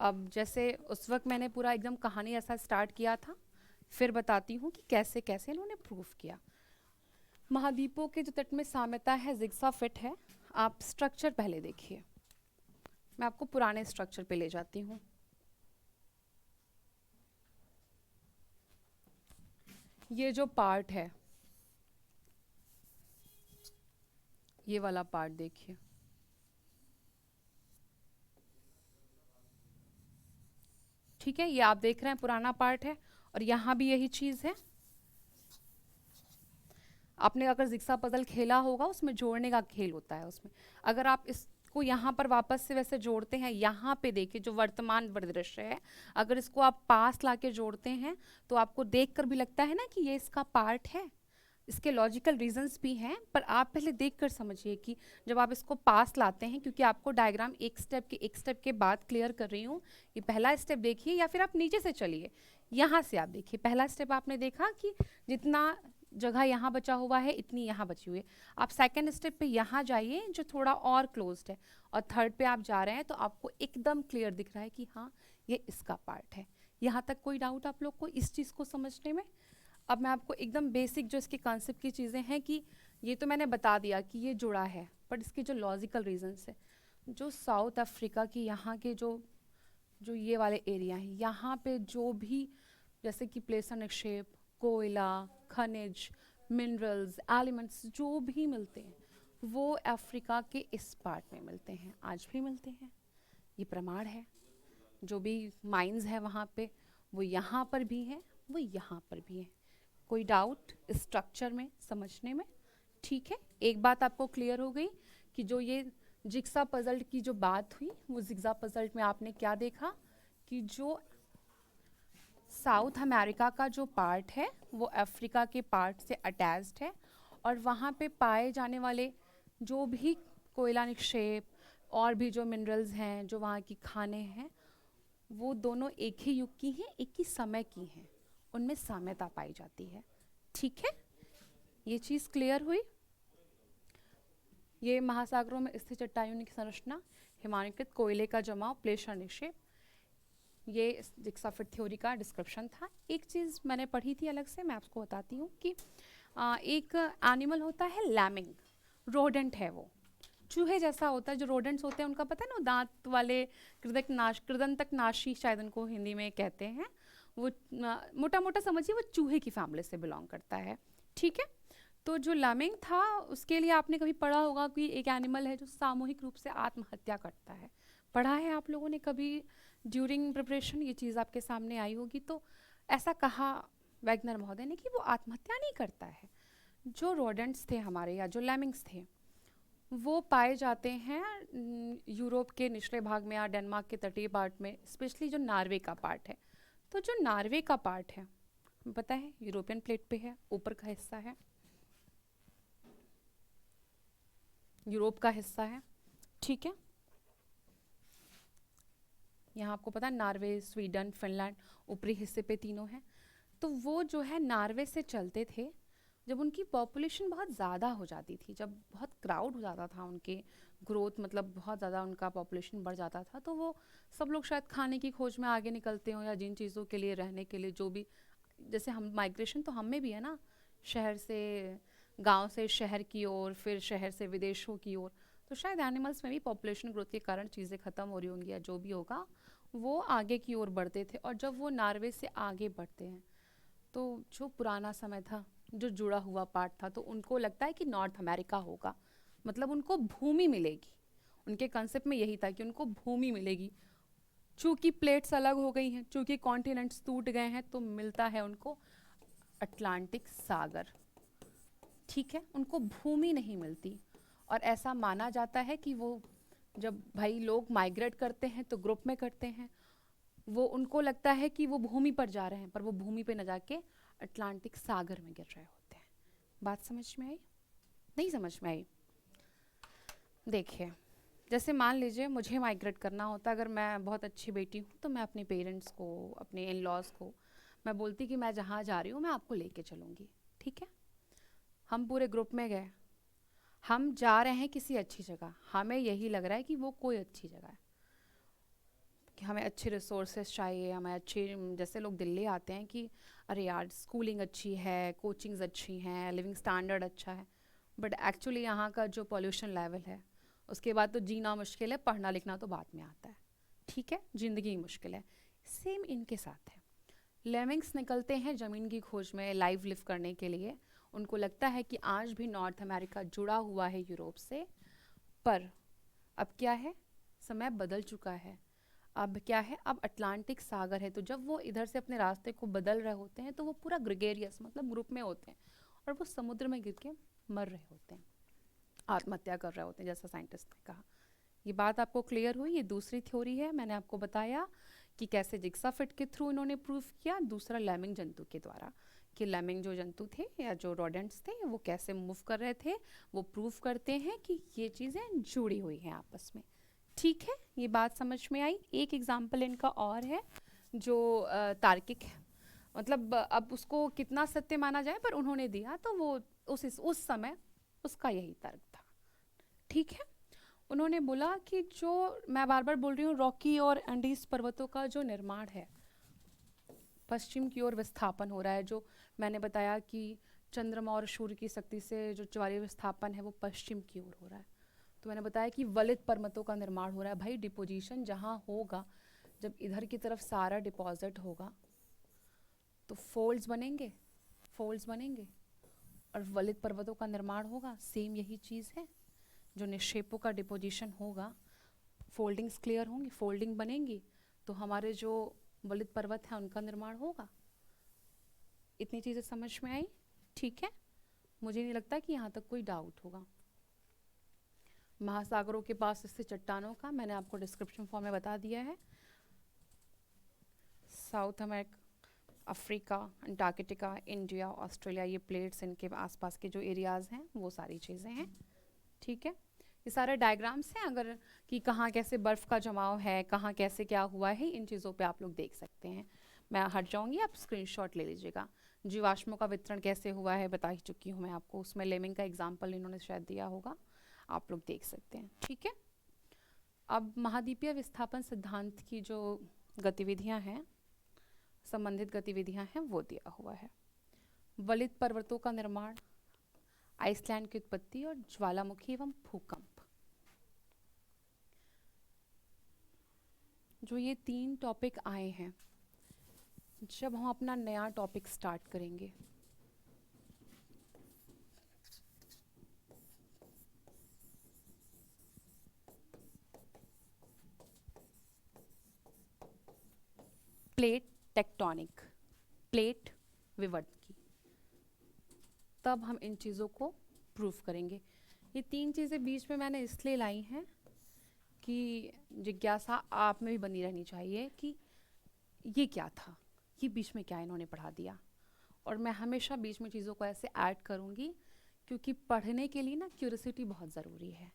अब जैसे उस वक्त मैंने पूरा एकदम कहानी ऐसा स्टार्ट किया था, फिर बताती हूँ कि कैसे कैसे इन्होंने प्रूफ किया। महाद्वीपों के जो तट में साम्यता है, जिग्सा फिट है। आप स्ट्रक्चर पहले देखिए, मैं आपको पुराने स्ट्रक्चर पे ले जाती हूँ। ये जो पार्ट है, ये वाला पार्ट देखिए, ठीक है, ये आप देख रहे हैं पुराना पार्ट है, और यहाँ भी यही चीज़ है। आपने अगर जिक्सा पजल खेला होगा, उसमें जोड़ने का खेल होता है। उसमें अगर आप इसको यहाँ पर वापस से वैसे जोड़ते हैं, यहाँ पे देखिए जो वर्तमान परिदृश्य है, अगर इसको आप पास लाके जोड़ते हैं तो आपको देखकर भी लगता है ना कि ये इसका पार्ट है। इसके लॉजिकल रीजंस भी हैं, पर आप पहले देखकर समझिए कि जब आप इसको पास लाते हैं, क्योंकि आपको डायग्राम एक स्टेप के बाद क्लियर कर रही हूँ। ये पहला स्टेप देखिए, या फिर आप नीचे से चलिए, यहाँ से आप देखिए। पहला स्टेप आपने देखा कि जितना जगह यहाँ बचा हुआ है, इतनी यहाँ बची हुई है। आप सेकंड स्टेप पे यहाँ जाइए, जो थोड़ा और क्लोज्ड है, और थर्ड पे आप जा रहे हैं तो आपको एकदम क्लियर दिख रहा है कि हाँ, ये इसका पार्ट है। यहाँ तक कोई डाउट आप लोग को इस चीज़ को समझने में? अब मैं आपको एकदम बेसिक जो इसके कॉन्सेप्ट की चीज़ें हैं, कि ये तो मैंने बता दिया कि ये जुड़ा है, बट इसके जो लॉजिकल रीजंस है, जो साउथ अफ्रीका की यहाँ के जो ये वाले एरिया हैं, यहाँ पे जो भी जैसे कि प्लेसर निक्षेप, कोयला, खनिज, मिनरल्स, एलिमेंट्स जो भी मिलते हैं, वो अफ्रीका के इस पार्ट में मिलते हैं, आज भी मिलते हैं। ये प्रमाण है। जो भी माइंस है वहाँ पे, वो यहाँ पर भी हैं, वो यहाँ पर भी हैं। कोई डाउट स्ट्रक्चर में समझने में? ठीक है, एक बात आपको क्लियर हो गई कि जो ये जिग्सा पजल की जो बात हुई, वो जिग्सा पजल में आपने क्या देखा कि जो साउथ अमेरिका का जो पार्ट है वो अफ्रीका के पार्ट से अटैच्ड है, और वहाँ पे पाए जाने वाले जो भी कोयला निक्षेप और भी जो मिनरल्स हैं, जो वहाँ की खाने हैं, वो दोनों एक ही युग की हैं, एक ही समय की हैं, उनमें साम्यता पाई जाती है। ठीक है, ये चीज़ क्लियर हुई। ये महासागरों में स्थित चट्टानों की संरचना, हिमानीकृत कोयले का जमाव, प्लेशर निक्षेप, ये जिग्सा फिट थ्योरी का डिस्क्रिप्शन था। एक चीज़ मैंने पढ़ी थी अलग से, मैं आपको बताती हूँ कि एक एनिमल होता है लैमिंग, रोडेंट है, वो चूहे जैसा होता है। जो रोडेंट्स होते हैं उनका पता है ना, दांत वाले, कृदंतकनाशी शायद उनको हिंदी में कहते हैं। वो मोटा मोटा समझिए, वो चूहे की फैमिली से बिलोंग करता है। ठीक है, तो जो लैमिंग था, उसके लिए आपने कभी पढ़ा होगा कि एक एनिमल है जो सामूहिक रूप से आत्महत्या करता है। पढ़ा है आप लोगों ने कभी ड्यूरिंग प्रिपरेशन? ये चीज़ आपके सामने आई होगी। तो ऐसा कहा वैगनर महोदय ने कि वो आत्महत्या नहीं करता है। जो रोडेंट्स थे हमारे, या जो लैमिंग्स थे, वो पाए जाते हैं यूरोप के निचले भाग में या डेनमार्क के तटीय पार्ट में, स्पेशली जो नॉर्वे का पार्ट है। तो जो नॉर्वे का पार्ट है, पता है यूरोपियन प्लेट पे है, ऊपर का हिस्सा है, यूरोप का हिस्सा है। ठीक है, यहाँ आपको पता है नॉर्वे, स्वीडन, फिनलैंड ऊपरी हिस्से पे तीनों हैं। तो वो जो है नॉर्वे से चलते थे, जब उनकी पॉपुलेशन बहुत ज़्यादा हो जाती थी, जब बहुत क्राउड हो जाता था, उनके ग्रोथ मतलब बहुत ज़्यादा उनका पॉपुलेशन बढ़ जाता था, तो वो सब लोग शायद खाने की खोज में आगे निकलते हो, या जिन चीज़ों के लिए, रहने के लिए, जो भी, जैसे हम माइग्रेशन तो हम में भी है ना, शहर से गांव से शहर की ओर, फिर शहर से विदेशों की ओर। तो शायद एनिमल्स में भी पॉपुलेशन ग्रोथ के कारण चीज़ें ख़त्म हो रही होंगी, या जो भी होगा वो आगे की ओर बढ़ते थे, और जब वो नॉर्वे से आगे बढ़ते हैं तो जो पुराना समय था, जो जुड़ा हुआ पार्ट था, तो उनको लगता है कि नॉर्थ अमेरिका होगा, मतलब उनको भूमि मिलेगी। उनके कंसेप्ट में यही था कि उनको भूमि मिलेगी। चूंकि प्लेट्स अलग हो गई हैं, चूंकि कॉन्टिनेंट्स टूट गए हैं, तो मिलता है उनको अटलांटिक सागर। ठीक है, उनको भूमि नहीं मिलती। और ऐसा माना जाता है कि वो जब भाई लोग माइग्रेट करते हैं तो ग्रुप में करते हैं, वो उनको लगता है कि वो भूमि पर जा रहे हैं, पर वो भूमि पे न जाके अटलांटिक सागर में गिर रहे होते हैं। बात समझ में आई? नहीं समझ में आई? देखिए, जैसे मान लीजिए मुझे माइग्रेट करना होता, अगर मैं बहुत अच्छी बेटी हूँ तो मैं अपने पेरेंट्स को, अपने इन लॉज को मैं बोलती कि मैं जहाँ जा रही हूँ मैं आपको लेके चलूँगी। ठीक है, हम पूरे ग्रुप में गए, हम जा रहे हैं किसी अच्छी जगह, हमें यही लग रहा है कि वो कोई अच्छी जगह है, कि हमें अच्छे रिसोर्सेज चाहिए, हमें अच्छे, जैसे लोग दिल्ली आते हैं कि अरे यार स्कूलिंग अच्छी है, कोचिंग्स अच्छी हैं, लिविंग स्टैंडर्ड अच्छा है, बट एक्चुअली यहाँ का जो पॉल्यूशन लेवल है, उसके बाद तो जीना मुश्किल है, पढ़ना लिखना तो बाद में आता है। ठीक है, ज़िंदगी मुश्किल है। सेम इनके साथ है। लेमिंग्स निकलते हैं ज़मीन की खोज में लाइव लिव करने के लिए। उनको लगता है कि आज भी नॉर्थ अमेरिका जुड़ा हुआ है यूरोप से, पर अब क्या है, समय बदल चुका है। अब क्या है, अब अटलांटिक सागर है, तो जब वो इधर से अपने रास्ते को बदल रहे होते हैं तो वो पूरा ग्रेगेरियस मतलब ग्रुप में होते हैं, और वो समुद्र में गिर के मर रहे होते हैं, आत्महत्या कर रहे होते हैं, जैसा साइंटिस्ट ने कहा। ये बात आपको क्लियर हुई? ये दूसरी थ्योरी है, मैंने आपको बताया कि कैसे जिग्सा फिट के थ्रू इन्होंने प्रूव किया। दूसरा लैमिंग जंतु के द्वारा, कि लैमिंग जो जंतु थे या जो रोडेंट्स थे वो कैसे मूव कर रहे थे, वो प्रूव करते हैं कि ये चीज़ें जुड़ी हुई हैं आपस में। ठीक है, ये बात समझ में आई? एक एग्जाम्पल इनका और है जो तार्किक है, मतलब अब उसको कितना सत्य माना जाए, पर उन्होंने दिया तो वो उस समय उसका यही तर्क था। ठीक है, उन्होंने बोला कि जो, मैं बार बार बोल रही हूँ, रॉकी और एंडीज पर्वतों का जो निर्माण है, पश्चिम की ओर विस्थापन हो रहा है। जो मैंने बताया कि चंद्रमा और सूर्य की शक्ति से जो ज्वारीय विस्थापन है वो पश्चिम की ओर हो रहा है। तो मैंने बताया कि वलित पर्वतों का निर्माण हो रहा है। भाई डिपोजिशन जहाँ होगा, जब इधर की तरफ सारा डिपॉजिट होगा तो फोल्ड्स बनेंगे, फोल्ड्स बनेंगे, और वलित पर्वतों का निर्माण होगा। सेम यही चीज़ है, जो निक्षेपों का डिपोजिशन होगा, फोल्डिंग्स क्लियर होंगी, फोल्डिंग बनेंगी, तो हमारे जो वलित पर्वत हैं उनका निर्माण होगा। इतनी चीज़ें समझ में आई? ठीक है, मुझे नहीं लगता कि यहाँ तक कोई डाउट होगा। महासागरों के पास स्थित चट्टानों का मैंने आपको डिस्क्रिप्शन फॉर्म में बता दिया है। South America, Africa, Antarctica, India, Australia, ये प्लेट्स, इनके आसपास के जो एरियाज़ हैं वो सारी चीज़ें हैं। ठीक है, ये सारे डायग्राम्स हैं, अगर कि कहाँ कैसे बर्फ़ का जमाव है, कहाँ कैसे क्या हुआ है, इन चीज़ों पे आप लोग देख सकते हैं। मैं हट जाऊँगी, आप स्क्रीनशॉट ले लीजिएगा। जीवाश्मों का वितरण कैसे हुआ है बता ही चुकी हूँ मैं आपको, उसमें लेमिंग का एग्जाम्पल इन्होंने शायद दिया होगा, आप लोग देख सकते हैं। ठीक है, अब महाद्वीपीय विस्थापन सिद्धांत की जो गतिविधियाँ हैं, संबंधित गतिविधियाँ हैं, वो दिया हुआ है। वलित पर्वतों का निर्माण, आइसलैंड की उत्पत्ति और ज्वालामुखी एवं भूकंप, जो ये 3 टॉपिक आए हैं। जब हम अपना नया टॉपिक स्टार्ट करेंगे, प्लेट टेक्टोनिक, प्लेट विवर्त की, तब हम इन चीज़ों को प्रूव करेंगे। ये 3 चीज़ें बीच में मैंने इसलिए लाई हैं कि जिज्ञासा आप में भी बनी रहनी चाहिए कि ये क्या था, ये बीच में क्या इन्होंने पढ़ा दिया। और मैं हमेशा बीच में चीज़ों को ऐसे ऐड करूँगी, क्योंकि पढ़ने के लिए ना क्यूरियोसिटी बहुत ज़रूरी है।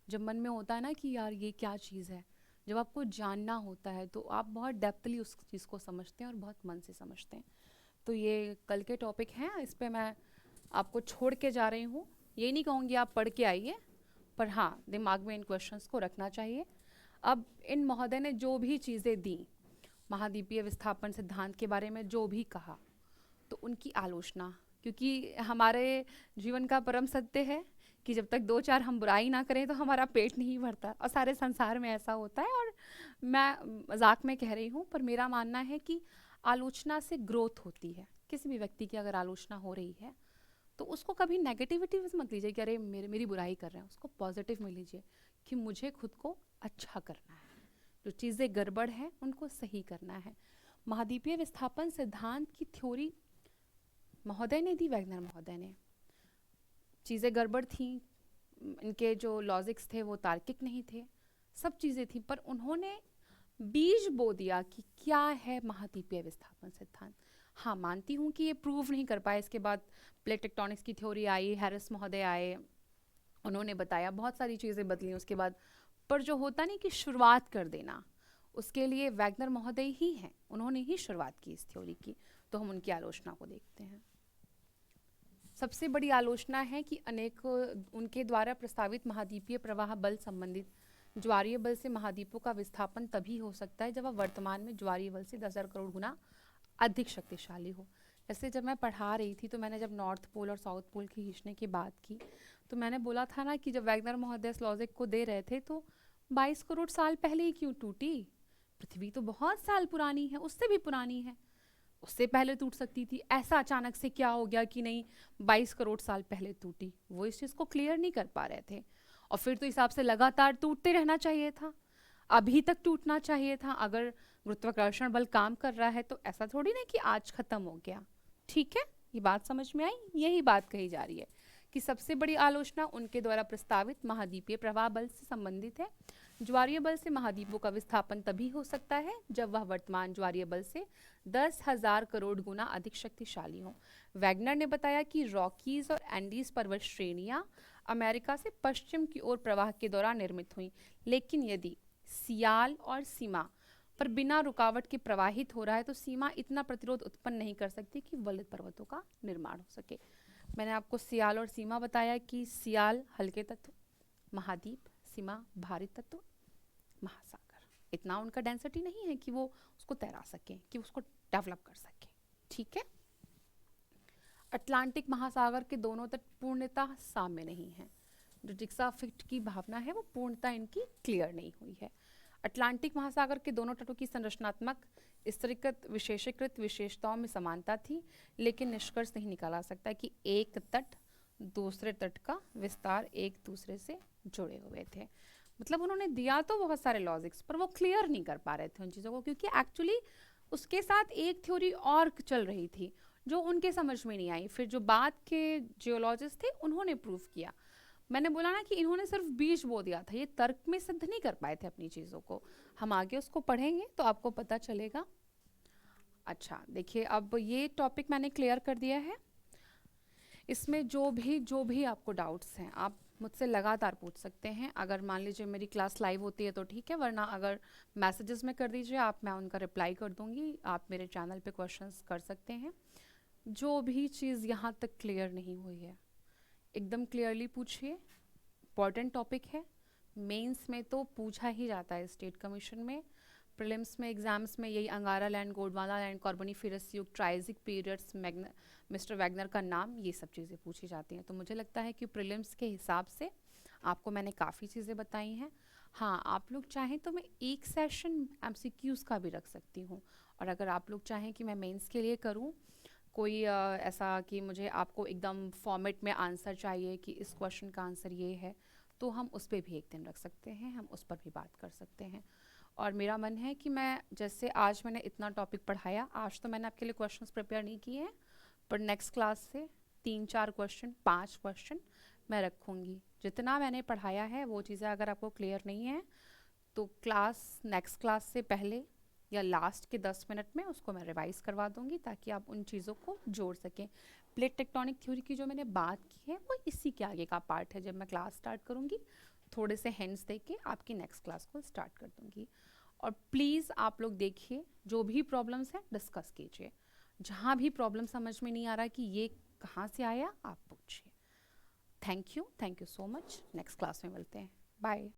जब मन में होता है ना कि यार ये क्या चीज़ है, जब आपको जानना होता है तो आप बहुत डेप्थली उस चीज़ को समझते हैं और बहुत मन से समझते हैं। तो ये कल के टॉपिक हैं, इस पे मैं आपको छोड़ के जा रही हूँ। ये नहीं कहूँगी आप पढ़ के आइए, पर हाँ दिमाग में इन क्वेश्चंस को रखना चाहिए। अब इन महोदय ने जो भी चीज़ें दी, महाद्वीपीय विस्थापन सिद्धांत के बारे में जो भी कहा, तो उनकी आलोचना, क्योंकि हमारे जीवन का परम सत्य है कि जब तक 2 4 हम बुराई ना करें तो हमारा पेट नहीं भरता, और सारे संसार में ऐसा होता है। और मैं मजाक में कह रही हूँ, पर मेरा मानना है कि आलोचना से ग्रोथ होती है। किसी भी व्यक्ति की अगर आलोचना हो रही है तो उसको कभी नेगेटिविटी में मत लीजिए कि अरे मेरी बुराई कर रहे हैं। उसको पॉजिटिव में लीजिए कि मुझे खुद को अच्छा करना है, जो चीज़ें गड़बड़ हैं उनको सही करना है। महाद्वीपीय विस्थापन सिद्धांत की थ्योरी महोदय ने दी, वैगनर महोदय ने। चीज़ें गड़बड़ थी, इनके जो लॉजिक्स थे वो तार्किक नहीं थे, सब चीज़ें थी, पर उन्होंने बीज बो दिया कि क्या है महाद्वीपीय विस्थापन सिद्धांत। हाँ, मानती हूँ कि ये प्रूव नहीं कर पाए। इसके बाद प्लेट टेक्टोनिक्स की थ्योरी आई, हैरिस महोदय आए, उन्होंने बताया, बहुत सारी चीज़ें बदली उसके बाद। पर जो होता नहीं कि शुरुआत कर देना, उसके लिए वैगनर महोदय ही हैं, उन्होंने ही शुरुआत की इस थ्योरी की। तो हम उनकी आलोचना को देखते हैं। सबसे बड़ी आलोचना है कि अनेक उनके द्वारा प्रस्तावित महाद्वीपीय प्रवाह बल संबंधित ज्वारीय बल से महाद्वीपों का विस्थापन तभी हो सकता है जब वह वर्तमान में ज्वारीय बल से 10,000 करोड़ गुना अधिक शक्तिशाली हो। जैसे जब मैं पढ़ा रही थी तो मैंने जब नॉर्थ पोल और साउथ पोल की खींचने की बात की तो मैंने बोला था ना कि जब वैगनर महोदय इस लॉजिक को दे रहे थे तो 22 करोड़ साल पहले ही क्यों टूटी? पृथ्वी तो बहुत साल पुरानी है, उससे भी पुरानी है, उससे पहले टूट सकती थी। ऐसा अचानक से क्या हो गया कि नहीं 22 करोड़ साल पहले टूटी? वो इस चीज़ को क्लियर नहीं कर पा रहे थे। और फिर तो हिसाब से लगातार टूटते रहना चाहिए था, अभी तक टूटना चाहिए था। अगर गुरुत्वाकर्षण बल काम कर रहा है तो ऐसा थोड़ी ना कि आज खत्म हो गया। ठीक है, ये बात समझ में आई? यही बात कही जा रही है कि सबसे बड़ी आलोचना उनके द्वारा प्रस्तावित महाद्वीपीय प्रवाह बल से संबंधित है। ज्वारीय बल से महाद्वीपों का विस्थापन तभी हो सकता है जब वह वर्तमान ज्वारीय बल से 10,000 करोड़ गुना अधिक शक्तिशाली हो। वैगनर ने बताया कि रॉकीज और एंडीज पर्वत श्रेणियां अमेरिका से पश्चिम की ओर प्रवाह के दौरान निर्मित हुई, लेकिन यदि सियाल और सीमा पर बिना रुकावट के प्रवाहित हो रहा है तो सीमा इतना प्रतिरोध उत्पन्न नहीं कर सकती कि वलित पर्वतों का निर्माण हो सके। मैंने आपको सियाल और सीमा बताया कि सियाल हल्के तत्व, महाद्वीप, सीमा भारी तत्व, महासागर। इतना उनका डेंसिटी नहीं है कि वो उसको तैरा सके, कि उसको डेवलप कर सके। ठीक है। अटलांटिक महासागर के दोनों तट पूर्णतः साम्य नहीं है। जो जिग्सा फिट की भावना है वो पूर्णतः इनकी क्लियर नहीं हुई है। अटलांटिक महासागर के दोनों तटों की संरचनात्मक स्तरीकृत विशेषीकृत विशेषताओं में समानता थी, लेकिन निष्कर्ष नहीं निकाला सकता कि एक तट दूसरे तट का विस्तार एक दूसरे से जुड़े हुए थे। मतलब उन्होंने दिया तो बहुत सारे लॉजिक्स, पर वो क्लियर नहीं कर पा रहे थे उन चीज़ों को, क्योंकि एक्चुअली उसके साथ एक थ्योरी और चल रही थी जो उनके समझ में नहीं आई। फिर जो बाद के जियोलॉजिस्ट थे उन्होंने प्रूव किया। मैंने बोला ना कि इन्होंने सिर्फ बीज बो दिया था, ये तर्क में सिद्ध नहीं कर पाए थे अपनी चीज़ों को। हम आगे उसको पढ़ेंगे तो आपको पता चलेगा। अच्छा देखिए, अब ये टॉपिक मैंने क्लियर कर दिया है। इसमें जो भी आपको डाउट्स हैं आप मुझसे लगातार पूछ सकते हैं। अगर मान लीजिए मेरी क्लास लाइव होती है तो ठीक है, वरना अगर मैसेजेस में कर दीजिए आप, मैं उनका रिप्लाई कर दूंगी। आप मेरे चैनल पे क्वेश्चंस कर सकते हैं। जो भी चीज़ यहाँ तक क्लियर नहीं हुई है एकदम क्लियरली पूछिए। इम्पॉर्टेंट टॉपिक है, मेंस में तो पूछा ही जाता है, स्टेट कमीशन में, प्रीलिम्स में, एग्जाम्स में यही अंगारा लैंड, गोंडवाना लैंड, कार्बोनिफेरस युग, ट्राइजिक पीरियड्स, मिस्टर वैगनर का नाम, ये सब चीज़ें पूछी जाती हैं। तो मुझे लगता है कि प्रीलिम्स के हिसाब से आपको मैंने काफ़ी चीज़ें बताई हैं। हाँ, आप लोग चाहें तो मैं एक सेशन MCQs का भी रख सकती हूँ, और अगर आप लोग चाहें कि मैं मेंस के लिए करूँ कोई ऐसा कि मुझे आपको एकदम फॉर्मेट में आंसर चाहिए कि इस क्वेश्चन का आंसर ये है, तो हम उस पर भी एक दिन रख सकते हैं, हम उस पर भी बात कर सकते हैं। और मेरा मन है कि मैं जैसे आज मैंने इतना टॉपिक पढ़ाया, आज तो मैंने आपके लिए क्वेश्चंस प्रिपेयर नहीं किए हैं, पर नेक्स्ट क्लास से 3-4 क्वेश्चन, 5 क्वेश्चन मैं रखूँगी। जितना मैंने पढ़ाया है वो चीज़ें अगर आपको क्लियर नहीं है तो नेक्स्ट क्लास से पहले या लास्ट के 10 मिनट में उसको मैं रिवाइज करवा दूंगी, ताकि आप उन चीज़ों को जोड़ सकें। प्लेट टेक्टोनिक थ्योरी की जो मैंने बात की है वो इसी के आगे का पार्ट है। जब मैं क्लास स्टार्ट करूंगी थोड़े से हिंट्स दे के आपकी नेक्स्ट क्लास को स्टार्ट कर दूंगी। और प्लीज़ आप लोग देखिए, जो भी प्रॉब्लम्स हैं डिस्कस कीजिए। जहाँ भी प्रॉब्लम समझ में नहीं आ रहा कि ये कहाँ से आया, आप पूछिए। Thank you so much. Next class में मिलते हैं। बाय।